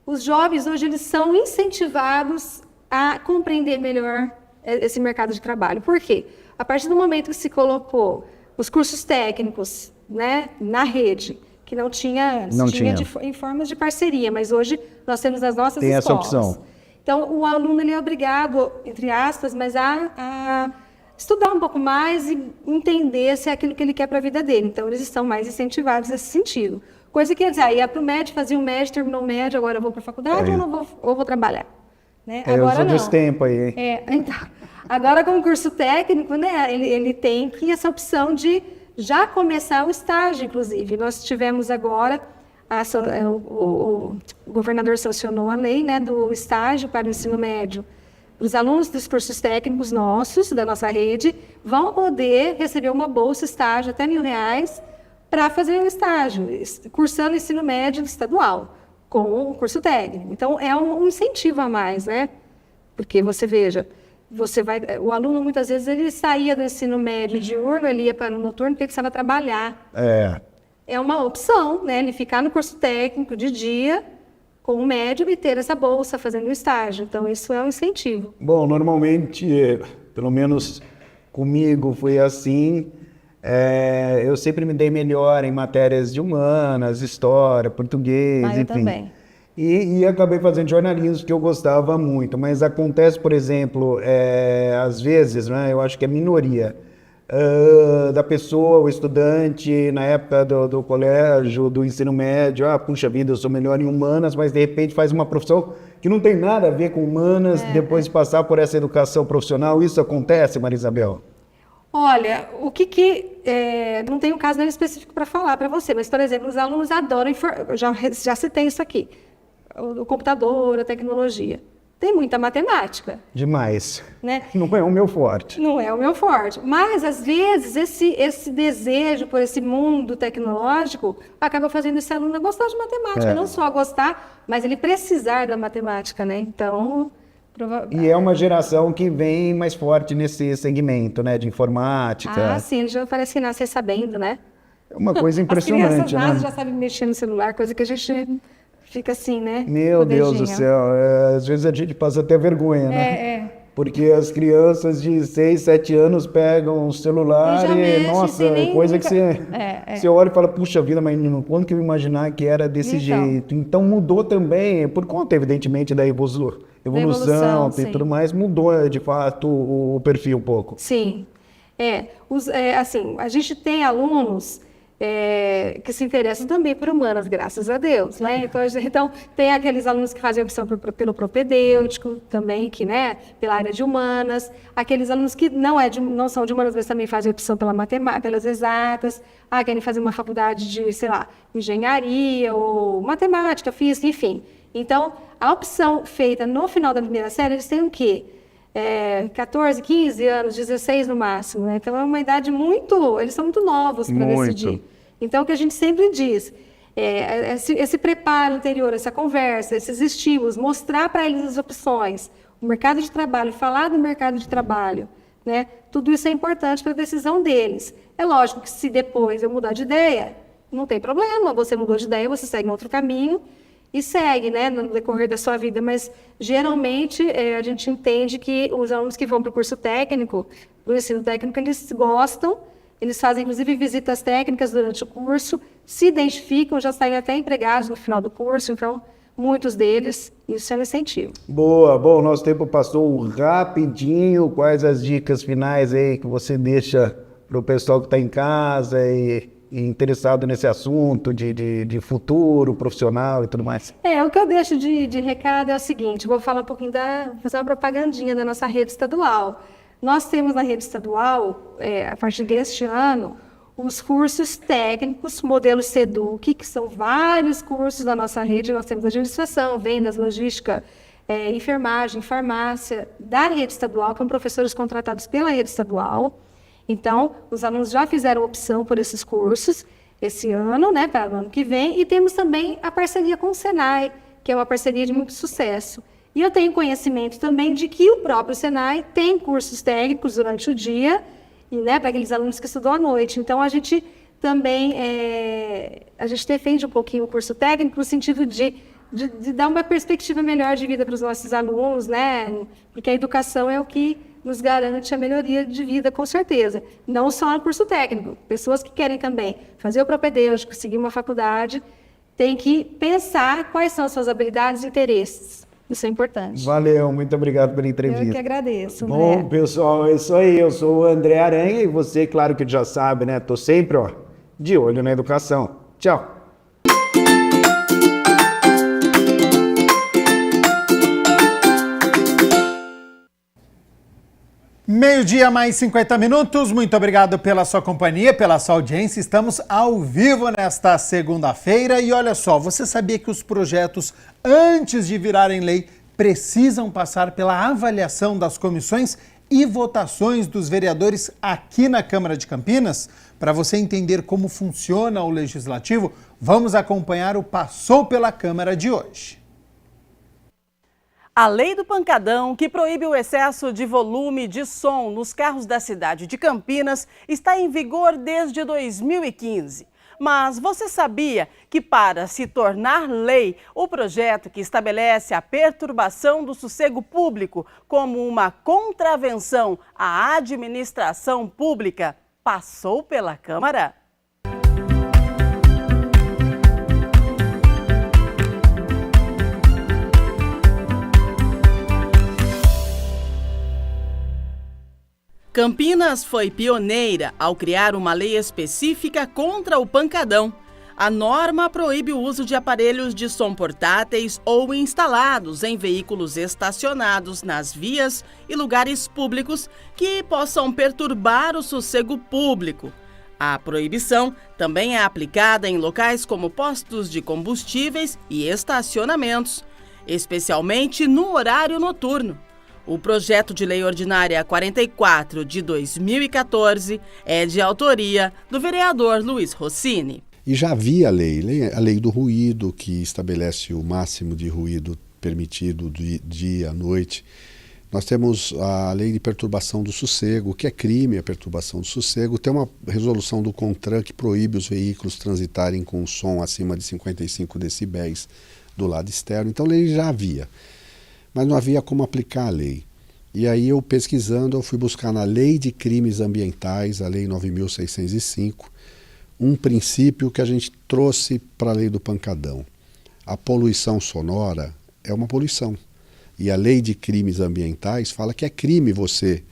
Os jovens hoje, eles são incentivados a compreender melhor esse mercado de trabalho. Por quê? A partir do momento que se colocou os cursos técnicos, né, na rede, que não tinha antes, tinha em formas de parceria, mas hoje nós temos as nossas escolas. Tem essa opção. Então, o aluno ele é obrigado, entre aspas, mas a estudar um pouco mais e entender se é aquilo que ele quer para a vida dele. Então, eles estão mais incentivados nesse sentido. Coisa que, quer dizer, ia para o médio, fazia o médio, terminou o médio, agora eu vou para a faculdade ou vou trabalhar. Né? Agora eu sou não. desse tempo aí. Então, agora com o curso técnico, né, ele tem que essa opção de já começar o estágio, inclusive. Nós tivemos agora, o governador sancionou a lei, né, do estágio para o ensino médio. Os alunos dos cursos técnicos nossos, da nossa rede, vão poder receber uma bolsa estágio até R$1.000 para fazer um estágio, cursando ensino médio estadual, com o curso técnico. Então, é um incentivo a mais, né? Porque você veja, o aluno muitas vezes ele saía do ensino médio diurno, ele ia para o noturno porque ele precisava trabalhar. É uma opção, né? Ele ficar no curso técnico de dia com o médio e ter essa bolsa fazendo o estágio. Então isso é um incentivo. Bom, normalmente, pelo menos comigo foi assim. Eu sempre me dei melhor em matérias de humanas, história, português, enfim. Eu também. E acabei fazendo jornalismo, que eu gostava muito. Mas acontece, por exemplo, às vezes, né, eu acho que é minoria, da pessoa, o estudante, na época do colégio, do ensino médio, puxa vida, eu sou melhor em humanas, mas de repente faz uma profissão que não tem nada a ver com humanas, depois de passar por essa educação profissional. Isso acontece, Maria Isabel? Olha, não tem um caso específico para falar para você, mas, por exemplo, os alunos adoram, já citei isso aqui, o computador, a tecnologia. Tem muita matemática. Demais. Né? Não é o meu forte. Não é o meu forte. Mas, às vezes, esse desejo por esse mundo tecnológico acaba fazendo esse aluno gostar de matemática. Não só gostar, mas ele precisar da matemática, né? Então... E é uma geração que vem mais forte nesse segmento, né? De informática. Sim, ele já parece que nasce sabendo, né? É uma coisa impressionante, As crianças né? já sabem mexer no celular, coisa que a gente... Fica assim, né? Meu Deus do céu, às vezes a gente passa até vergonha, né? Porque as crianças de 6, 7 anos pegam o celular e nossa, coisa que você olha e fala, puxa vida, mas quando que eu imaginar que era desse jeito? Então mudou também, por conta, evidentemente, da evolução e tudo mais, mudou, de fato, o perfil um pouco. Sim. Assim, a gente tem alunos que se interessam também por humanas, graças a Deus, né? Então tem aqueles alunos que fazem opção pelo propedêutico também, que, né, pela área de humanas, aqueles alunos que não são de humanas, mas também fazem opção pela matemática, pelas exatas, querem fazer uma faculdade de, sei lá, engenharia ou matemática, física, enfim. Então, a opção feita no final da primeira série, eles têm o quê? 14, 15 anos, 16 no máximo, né? Então é uma idade eles são muito novos para decidir. Então, o que a gente sempre diz, esse preparo anterior, essa conversa, esses estímulos, mostrar para eles as opções, o mercado de trabalho, falar do mercado de trabalho, né? Tudo isso é importante para a decisão deles. É lógico que se depois eu mudar de ideia, não tem problema, você mudou de ideia, você segue um outro caminho, e segue, né, no decorrer da sua vida, mas geralmente a gente entende que os alunos que vão para o curso técnico, para o ensino técnico, eles gostam, eles fazem inclusive visitas técnicas durante o curso, se identificam, já saem até empregados no final do curso, então muitos deles, isso é um incentivo. Boa, bom, nosso tempo passou rapidinho. Quais as dicas finais aí que você deixa para o pessoal que está em casa e interessado nesse assunto de futuro profissional e tudo mais? O que eu deixo de recado é o seguinte, vou falar um pouquinho fazer uma propagandinha da nossa rede estadual. Nós temos na rede estadual, a partir deste ano, os cursos técnicos, modelo SEDUC, que são vários cursos da nossa rede. Nós temos administração, vendas, logística, enfermagem, farmácia, da rede estadual, com professores contratados pela rede estadual. Então, os alunos já fizeram opção por esses cursos esse ano, né, para o ano que vem, e temos também a parceria com o Senai, que é uma parceria de muito sucesso. E eu tenho conhecimento também de que o próprio Senai tem cursos técnicos durante o dia, e, né, para aqueles alunos que estudam à noite. Então, a gente também a gente defende um pouquinho o curso técnico no sentido de dar uma perspectiva melhor de vida para os nossos alunos, né, porque a educação é o que nos garante a melhoria de vida, com certeza. Não só no curso técnico. Pessoas que querem também fazer o propedêutico, seguir uma faculdade, têm que pensar quais são as suas habilidades e interesses. Isso é importante. Valeu, muito obrigado pela entrevista. Eu que agradeço. Bom, pessoal, é isso aí. Eu sou o André Aranha e você, claro que já sabe, né? Tô sempre, de olho na educação. Tchau. Meio-dia mais 50 minutos, muito obrigado pela sua companhia, pela sua audiência. Estamos ao vivo nesta segunda-feira e olha só, você sabia que os projetos, antes de virarem lei, precisam passar pela avaliação das comissões e votações dos vereadores aqui na Câmara de Campinas? Para você entender como funciona o Legislativo, vamos acompanhar o Passou pela Câmara de hoje. A lei do pancadão, que proíbe o excesso de volume de som nos carros da cidade de Campinas, está em vigor desde 2015. Mas você sabia que, para se tornar lei, o projeto que estabelece a perturbação do sossego público como uma contravenção à administração pública passou pela Câmara? Campinas foi pioneira ao criar uma lei específica contra o pancadão. A norma proíbe o uso de aparelhos de som portáteis ou instalados em veículos estacionados nas vias e lugares públicos que possam perturbar o sossego público. A proibição também é aplicada em locais como postos de combustíveis e estacionamentos, especialmente no horário noturno. O projeto de lei ordinária 44 de 2014 é de autoria do vereador Luiz Rossini. E já havia a lei do ruído, que estabelece o máximo de ruído permitido do dia à noite. Nós temos a lei de perturbação do sossego, que é crime a perturbação do sossego. Tem uma resolução do CONTRAN que proíbe os veículos transitarem com som acima de 55 decibéis do lado externo. Então, lei já havia. Mas não havia como aplicar a lei. E aí eu pesquisando, eu fui buscar na Lei de Crimes Ambientais, a Lei 9.605, um princípio que a gente trouxe para a Lei do Pancadão. A poluição sonora é uma poluição. E a Lei de Crimes Ambientais fala que é crime você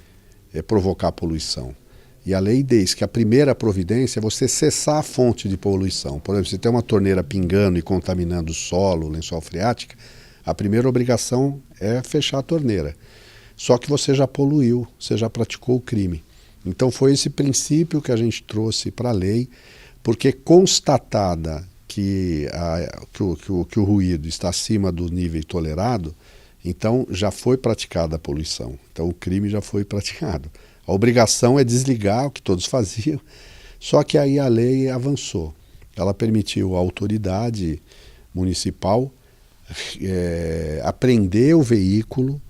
provocar poluição. E a lei diz que a primeira providência é você cessar a fonte de poluição. Por exemplo, se tem uma torneira pingando e contaminando o solo, o lençol freático, a primeira obrigação é fechar a torneira. Só que você já poluiu, você já praticou o crime. Então foi esse princípio que a gente trouxe para a lei, porque constatada que o ruído está acima do nível tolerado, então já foi praticada a poluição. Então o crime já foi praticado. A obrigação é desligar, o que todos faziam, só que aí a lei avançou. Ela permitiu à autoridade municipal apreender o veículo,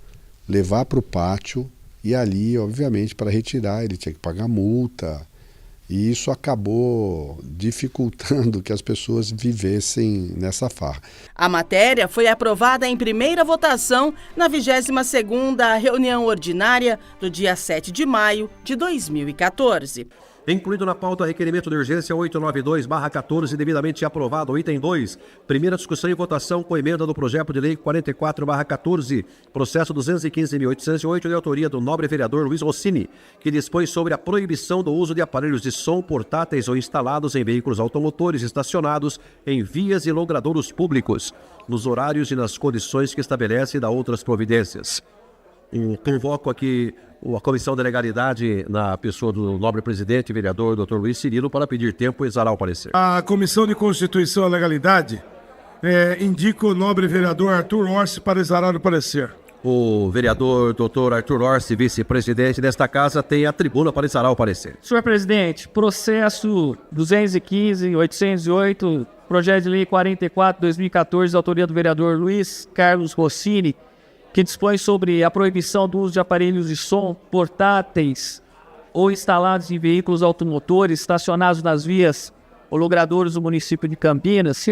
levar para o pátio e ali, obviamente, para retirar ele tinha que pagar multa. E isso acabou dificultando que as pessoas vivessem nessa farra. A matéria foi aprovada em primeira votação na 22ª reunião ordinária do dia 7 de maio de 2014. Incluído na pauta requerimento de urgência 892/14, devidamente aprovado. Item 2, primeira discussão e votação com emenda do projeto de lei 44/14, processo 215.808, de autoria do nobre vereador Luiz Rossini, que dispõe sobre a proibição do uso de aparelhos de som portáteis ou instalados em veículos automotores estacionados em vias e logradouros públicos, nos horários e nas condições que estabelece e dá outras providências. Convoco aqui a Comissão de Legalidade na pessoa do nobre presidente e vereador Dr. Luiz Cirilo para pedir tempo e exarar o parecer. A Comissão de Constituição e Legalidade indica o nobre vereador Arthur Orsi para exarar o parecer. O vereador Dr. Arthur Orsi, vice-presidente desta casa, tem a tribuna para exarar o parecer. Senhor presidente, processo 215.808, projeto de lei 44/2014, autoria do vereador Luiz Carlos Rossini, que dispõe sobre a proibição do uso de aparelhos de som portáteis ou instalados em veículos automotores estacionados nas vias ou logradouros do município de Campinas.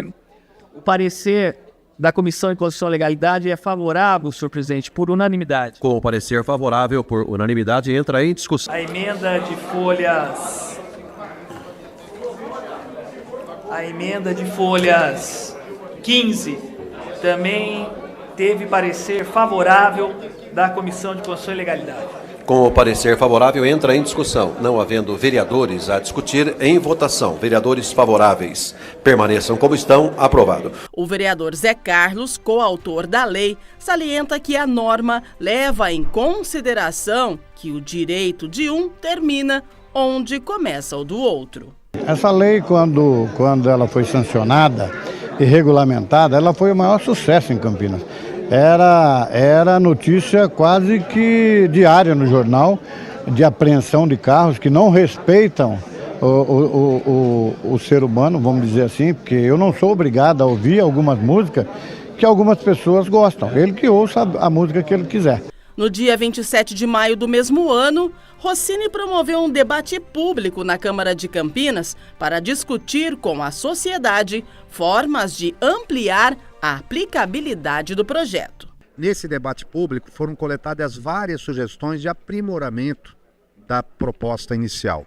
O parecer da Comissão de Constituição e Legalidade é favorável, senhor presidente, por unanimidade. Com o parecer favorável por unanimidade, entra em discussão. A emenda de folhas 15 também teve parecer favorável da Comissão de Constituição e Legalidade. Com o parecer favorável, entra em discussão. Não havendo vereadores a discutir, em votação. Vereadores favoráveis permaneçam como estão. Aprovado. O vereador Zé Carlos, coautor da lei, salienta que a norma leva em consideração que o direito de um termina onde começa o do outro. Essa lei, quando ela foi sancionada e regulamentada, ela foi o maior sucesso em Campinas. Era notícia quase que diária no jornal de apreensão de carros que não respeitam o ser humano, vamos dizer assim, porque eu não sou obrigado a ouvir algumas músicas que algumas pessoas gostam. Ele que ouça a música que ele quiser. No dia 27 de maio do mesmo ano, Rossini promoveu um debate público na Câmara de Campinas para discutir com a sociedade formas de ampliar a aplicabilidade do projeto. Nesse debate público foram coletadas várias sugestões de aprimoramento da proposta inicial.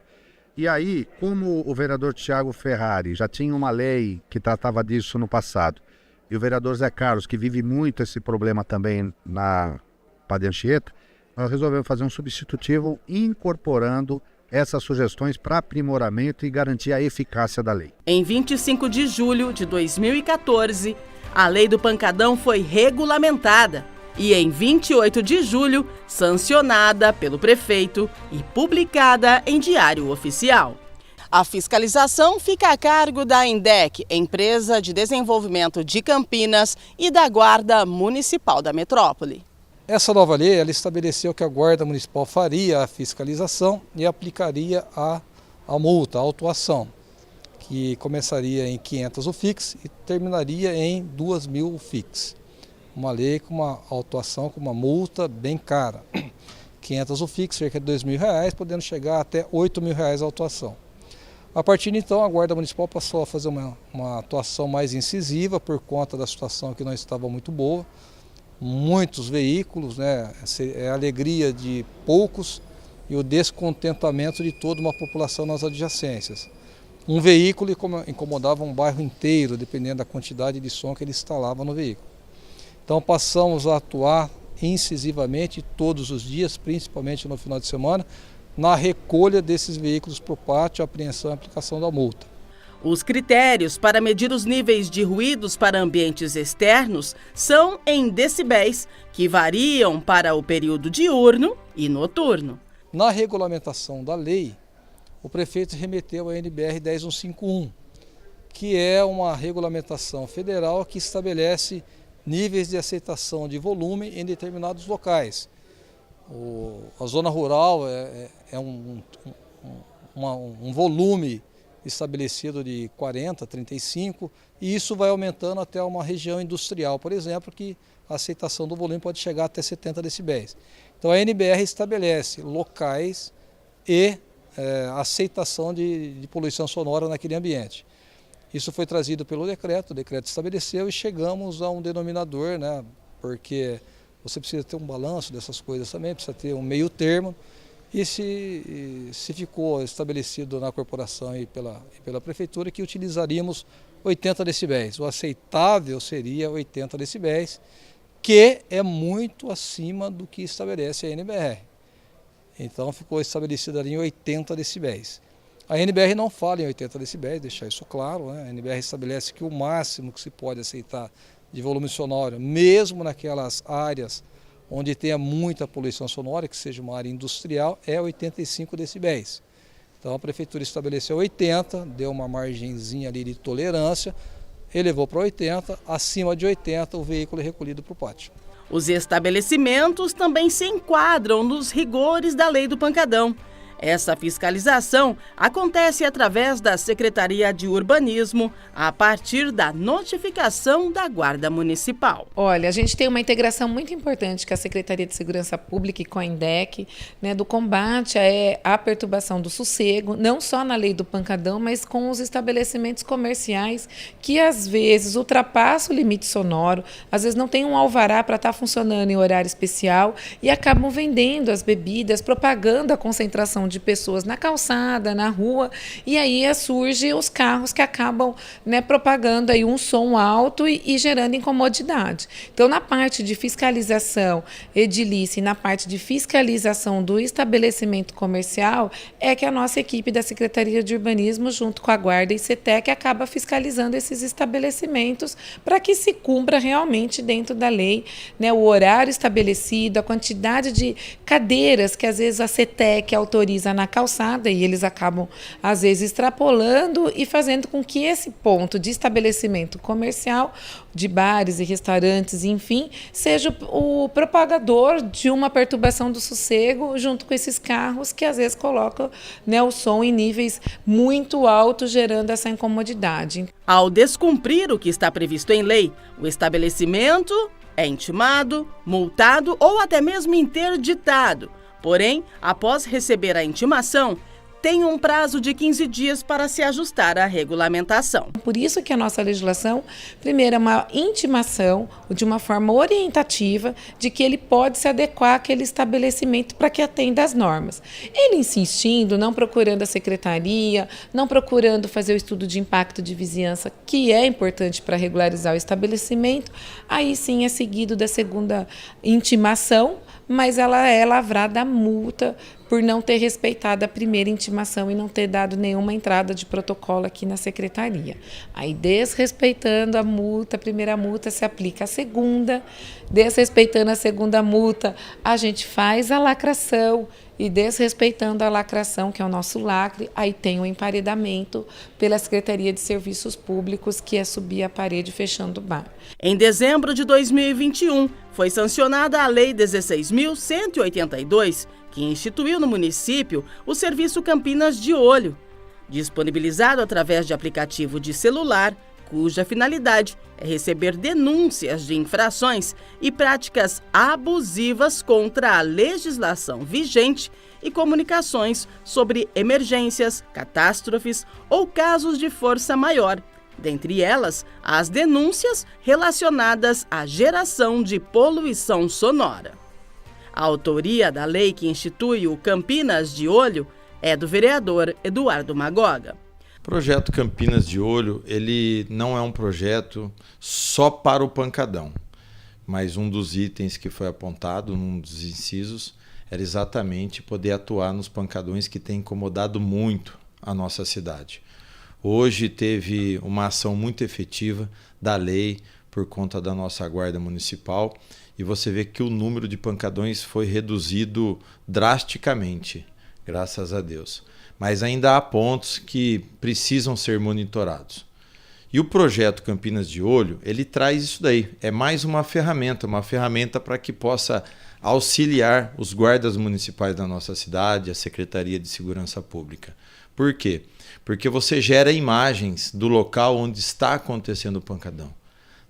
E aí, como o vereador Tiago Ferrari já tinha uma lei que tratava disso no passado, e o vereador Zé Carlos, que vive muito esse problema também na Padre Anchieta, nós resolvemos fazer um substitutivo incorporando essas sugestões para aprimoramento e garantir a eficácia da lei. Em 25 de julho de 2014, a Lei do Pancadão foi regulamentada e, em 28 de julho, sancionada pelo prefeito e publicada em Diário Oficial. A fiscalização fica a cargo da INDEC, Empresa de Desenvolvimento de Campinas, e da Guarda Municipal da Metrópole. Essa nova lei, ela estabeleceu que a Guarda Municipal faria a fiscalização e aplicaria a multa, a autuação, que começaria em 500 UFIX e terminaria em 2.000 UFIX. Uma lei com uma autuação, com uma multa bem cara. 500 UFIX, cerca de R$2.000, podendo chegar até R$8.000 a autuação. A partir de então, a Guarda Municipal passou a fazer uma atuação mais incisiva por conta da situação que não estava muito boa. Muitos veículos, né? É a alegria de poucos e o descontentamento de toda uma população nas adjacências. Um veículo incomodava um bairro inteiro, dependendo da quantidade de som que ele instalava no veículo. Então passamos a atuar incisivamente todos os dias, principalmente no final de semana, na recolha desses veículos para o pátio, apreensão e aplicação da multa. Os critérios para medir os níveis de ruídos para ambientes externos são em decibéis, que variam para o período diurno e noturno. Na regulamentação da lei, o prefeito remeteu a NBR 10151, que é uma regulamentação federal que estabelece níveis de aceitação de volume em determinados locais. A zona rural é um volume estabelecido de 40, 35, e isso vai aumentando até uma região industrial, por exemplo, que a aceitação do volume pode chegar até 70 decibéis. Então a NBR estabelece locais e aceitação de poluição sonora naquele ambiente. Isso foi trazido pelo decreto, o decreto estabeleceu e chegamos a um denominador, né, porque você precisa ter um balanço dessas coisas também, precisa ter um meio termo, e se ficou estabelecido na corporação e pela prefeitura que utilizaríamos 80 decibéis. O aceitável seria 80 decibéis, que é muito acima do que estabelece a NBR. Então ficou estabelecido ali em 80 decibéis. A NBR não fala em 80 decibéis, deixar isso claro, né? A NBR estabelece que o máximo que se pode aceitar de volume sonoro, mesmo naquelas áreas onde tenha muita poluição sonora, que seja uma área industrial, é 85 decibéis. Então a prefeitura estabeleceu 80, deu uma margenzinha ali de tolerância, elevou para 80, acima de 80 o veículo é recolhido para o pátio. Os estabelecimentos também se enquadram nos rigores da Lei do Pancadão. Essa fiscalização acontece através da Secretaria de Urbanismo, a partir da notificação da Guarda Municipal. Olha, a gente tem uma integração muito importante com a Secretaria de Segurança Pública e com a INDEC, né, do combate à perturbação do sossego, não só na Lei do Pancadão, mas com os estabelecimentos comerciais que às vezes ultrapassam o limite sonoro, às vezes não tem um alvará para estar funcionando em horário especial e acabam vendendo as bebidas, propagando a concentração de pessoas na calçada, na rua, e aí surgem os carros que acabam, né, propagando aí um som alto e gerando incomodidade. Então, na parte de fiscalização edilícia e na parte de fiscalização do estabelecimento comercial, é que a nossa equipe da Secretaria de Urbanismo, junto com a Guarda e CETEC, acaba fiscalizando esses estabelecimentos para que se cumpra realmente dentro da lei, né, o horário estabelecido, a quantidade de cadeiras que às vezes a CETEC autoriza na calçada, e eles acabam, às vezes, extrapolando e fazendo com que esse ponto de estabelecimento comercial, de bares e restaurantes, enfim, seja o propagador de uma perturbação do sossego junto com esses carros que, às vezes, colocam, né, o som em níveis muito altos, gerando essa incomodidade. Ao descumprir o que está previsto em lei, o estabelecimento é intimado, multado ou até mesmo interditado. Porém, após receber a intimação, tem um prazo de 15 dias para se ajustar à regulamentação. Por isso que a nossa legislação, primeiro, é uma intimação de uma forma orientativa de que ele pode se adequar àquele estabelecimento para que atenda às normas. Ele insistindo, não procurando a secretaria, não procurando fazer o estudo de impacto de vizinhança, que é importante para regularizar o estabelecimento, aí sim é seguido da segunda intimação, mas ela é lavrada a multa por não ter respeitado a primeira intimação e não ter dado nenhuma entrada de protocolo aqui na secretaria. Aí, desrespeitando a multa, a primeira multa, se aplica a segunda. Desrespeitando a segunda multa, a gente faz a lacração. E desrespeitando a lacração, que é o nosso lacre, aí tem o emparedamento pela Secretaria de Serviços Públicos, que é subir a parede fechando o bar. Em dezembro de 2021, foi sancionada a Lei 16.182, que instituiu no município o Serviço Campinas de Olho, disponibilizado através de aplicativo de celular, cuja finalidade é receber denúncias de infrações e práticas abusivas contra a legislação vigente e comunicações sobre emergências, catástrofes ou casos de força maior. Dentre elas, as denúncias relacionadas à geração de poluição sonora. A autoria da lei que institui o Campinas de Olho é do vereador Eduardo Magoga. O projeto Campinas de Olho, ele não é um projeto só para o Pancadão, mas um dos itens que foi apontado, num dos incisos, era exatamente poder atuar nos pancadões que têm incomodado muito a nossa cidade. Hoje teve uma ação muito efetiva da lei por conta da nossa guarda municipal e você vê que o número de pancadões foi reduzido drasticamente, graças a Deus. Mas ainda há pontos que precisam ser monitorados. E o projeto Campinas de Olho, ele traz isso daí. É mais uma ferramenta para que possa auxiliar os guardas municipais da nossa cidade, a Secretaria de Segurança Pública. Por quê? Porque você gera imagens do local onde está acontecendo o pancadão.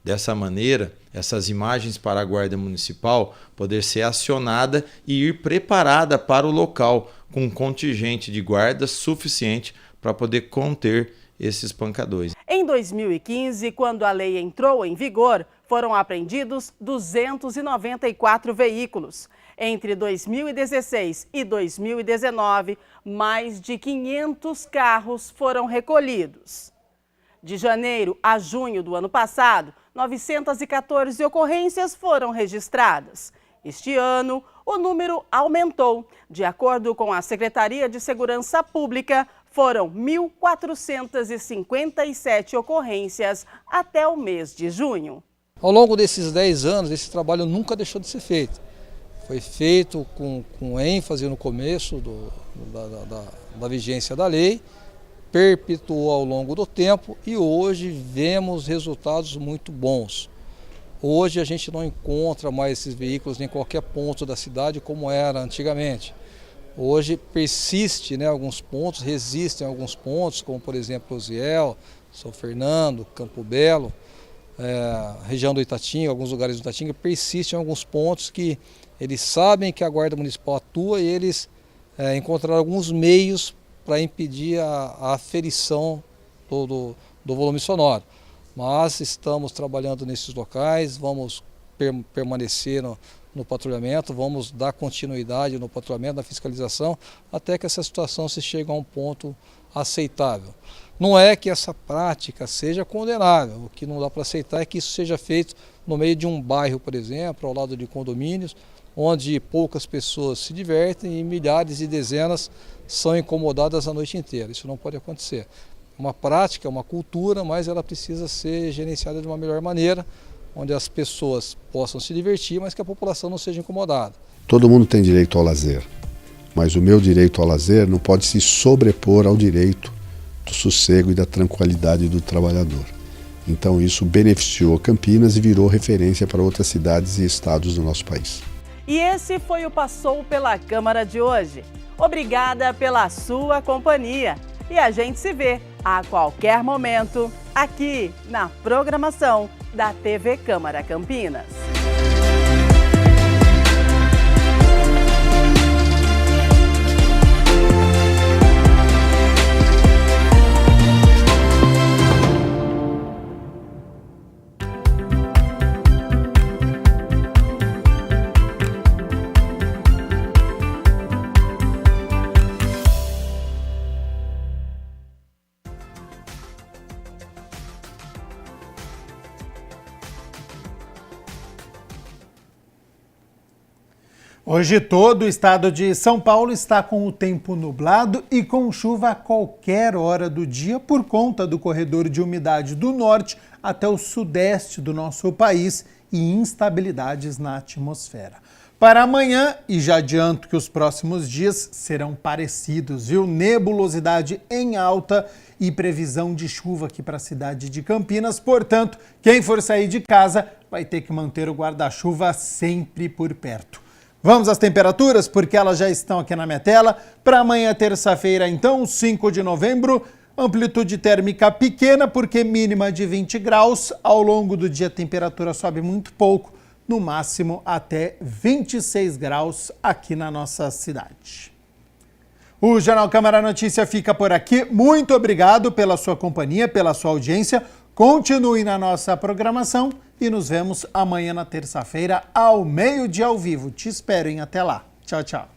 Dessa maneira, essas imagens para a Guarda Municipal poder ser acionada e ir preparada para o local com um contingente de guardas suficiente para poder conter esses pancadões. Em 2015, quando a lei entrou em vigor, foram apreendidos 294 veículos. Entre 2016 e 2019, mais de 500 carros foram recolhidos. De janeiro a junho do ano passado, 914 ocorrências foram registradas. Este ano, o número aumentou. De acordo com a Secretaria de Segurança Pública, foram 1.457 ocorrências até o mês de junho. Ao longo desses 10 anos, esse trabalho nunca deixou de ser feito. Foi feito com ênfase no começo da vigência da lei, perpetuou ao longo do tempo e hoje vemos resultados muito bons. Hoje a gente não encontra mais esses veículos em qualquer ponto da cidade como era antigamente. Hoje persiste, alguns pontos, resistem alguns pontos, como por exemplo Osiel, São Fernando, Campo Belo, região do Itatinga, alguns lugares do Itatinga, persistem alguns pontos que eles sabem que a Guarda Municipal atua e eles encontraram alguns meios para impedir a aferição do volume sonoro. Mas estamos trabalhando nesses locais, vamos permanecer no patrulhamento, vamos dar continuidade no patrulhamento, na fiscalização, até que essa situação se chegue a um ponto aceitável. Não é que essa prática seja condenável, o que não dá para aceitar é que isso seja feito no meio de um bairro, por exemplo, ao lado de condomínios, onde poucas pessoas se divertem e milhares e dezenas são incomodadas a noite inteira. Isso não pode acontecer. É uma prática, é uma cultura, mas ela precisa ser gerenciada de uma melhor maneira, onde as pessoas possam se divertir, mas que a população não seja incomodada. Todo mundo tem direito ao lazer, mas o meu direito ao lazer não pode se sobrepor ao direito do sossego e da tranquilidade do trabalhador. Então isso beneficiou Campinas e virou referência para outras cidades e estados do nosso país. E esse foi o Passou pela Câmara de hoje. Obrigada pela sua companhia. E a gente se vê a qualquer momento aqui na programação da TV Câmara Campinas. Hoje todo o estado de São Paulo está com o tempo nublado e com chuva a qualquer hora do dia por conta do corredor de umidade do norte até o sudeste do nosso país e instabilidades na atmosfera. Para amanhã, e já adianto que os próximos dias serão parecidos, viu? Nebulosidade em alta e previsão de chuva aqui para a cidade de Campinas. Portanto, quem for sair de casa vai ter que manter o guarda-chuva sempre por perto. Vamos às temperaturas, porque elas já estão aqui na minha tela. Para amanhã, terça-feira, então, 5 de novembro, amplitude térmica pequena, porque mínima de 20 graus. Ao longo do dia, a temperatura sobe muito pouco, no máximo até 26 graus aqui na nossa cidade. O Jornal Câmara Notícia fica por aqui. Muito obrigado pela sua companhia, pela sua audiência. Continue na nossa programação e nos vemos amanhã na terça-feira ao meio-dia ao vivo. Te espero, hein? Até lá. Tchau, tchau.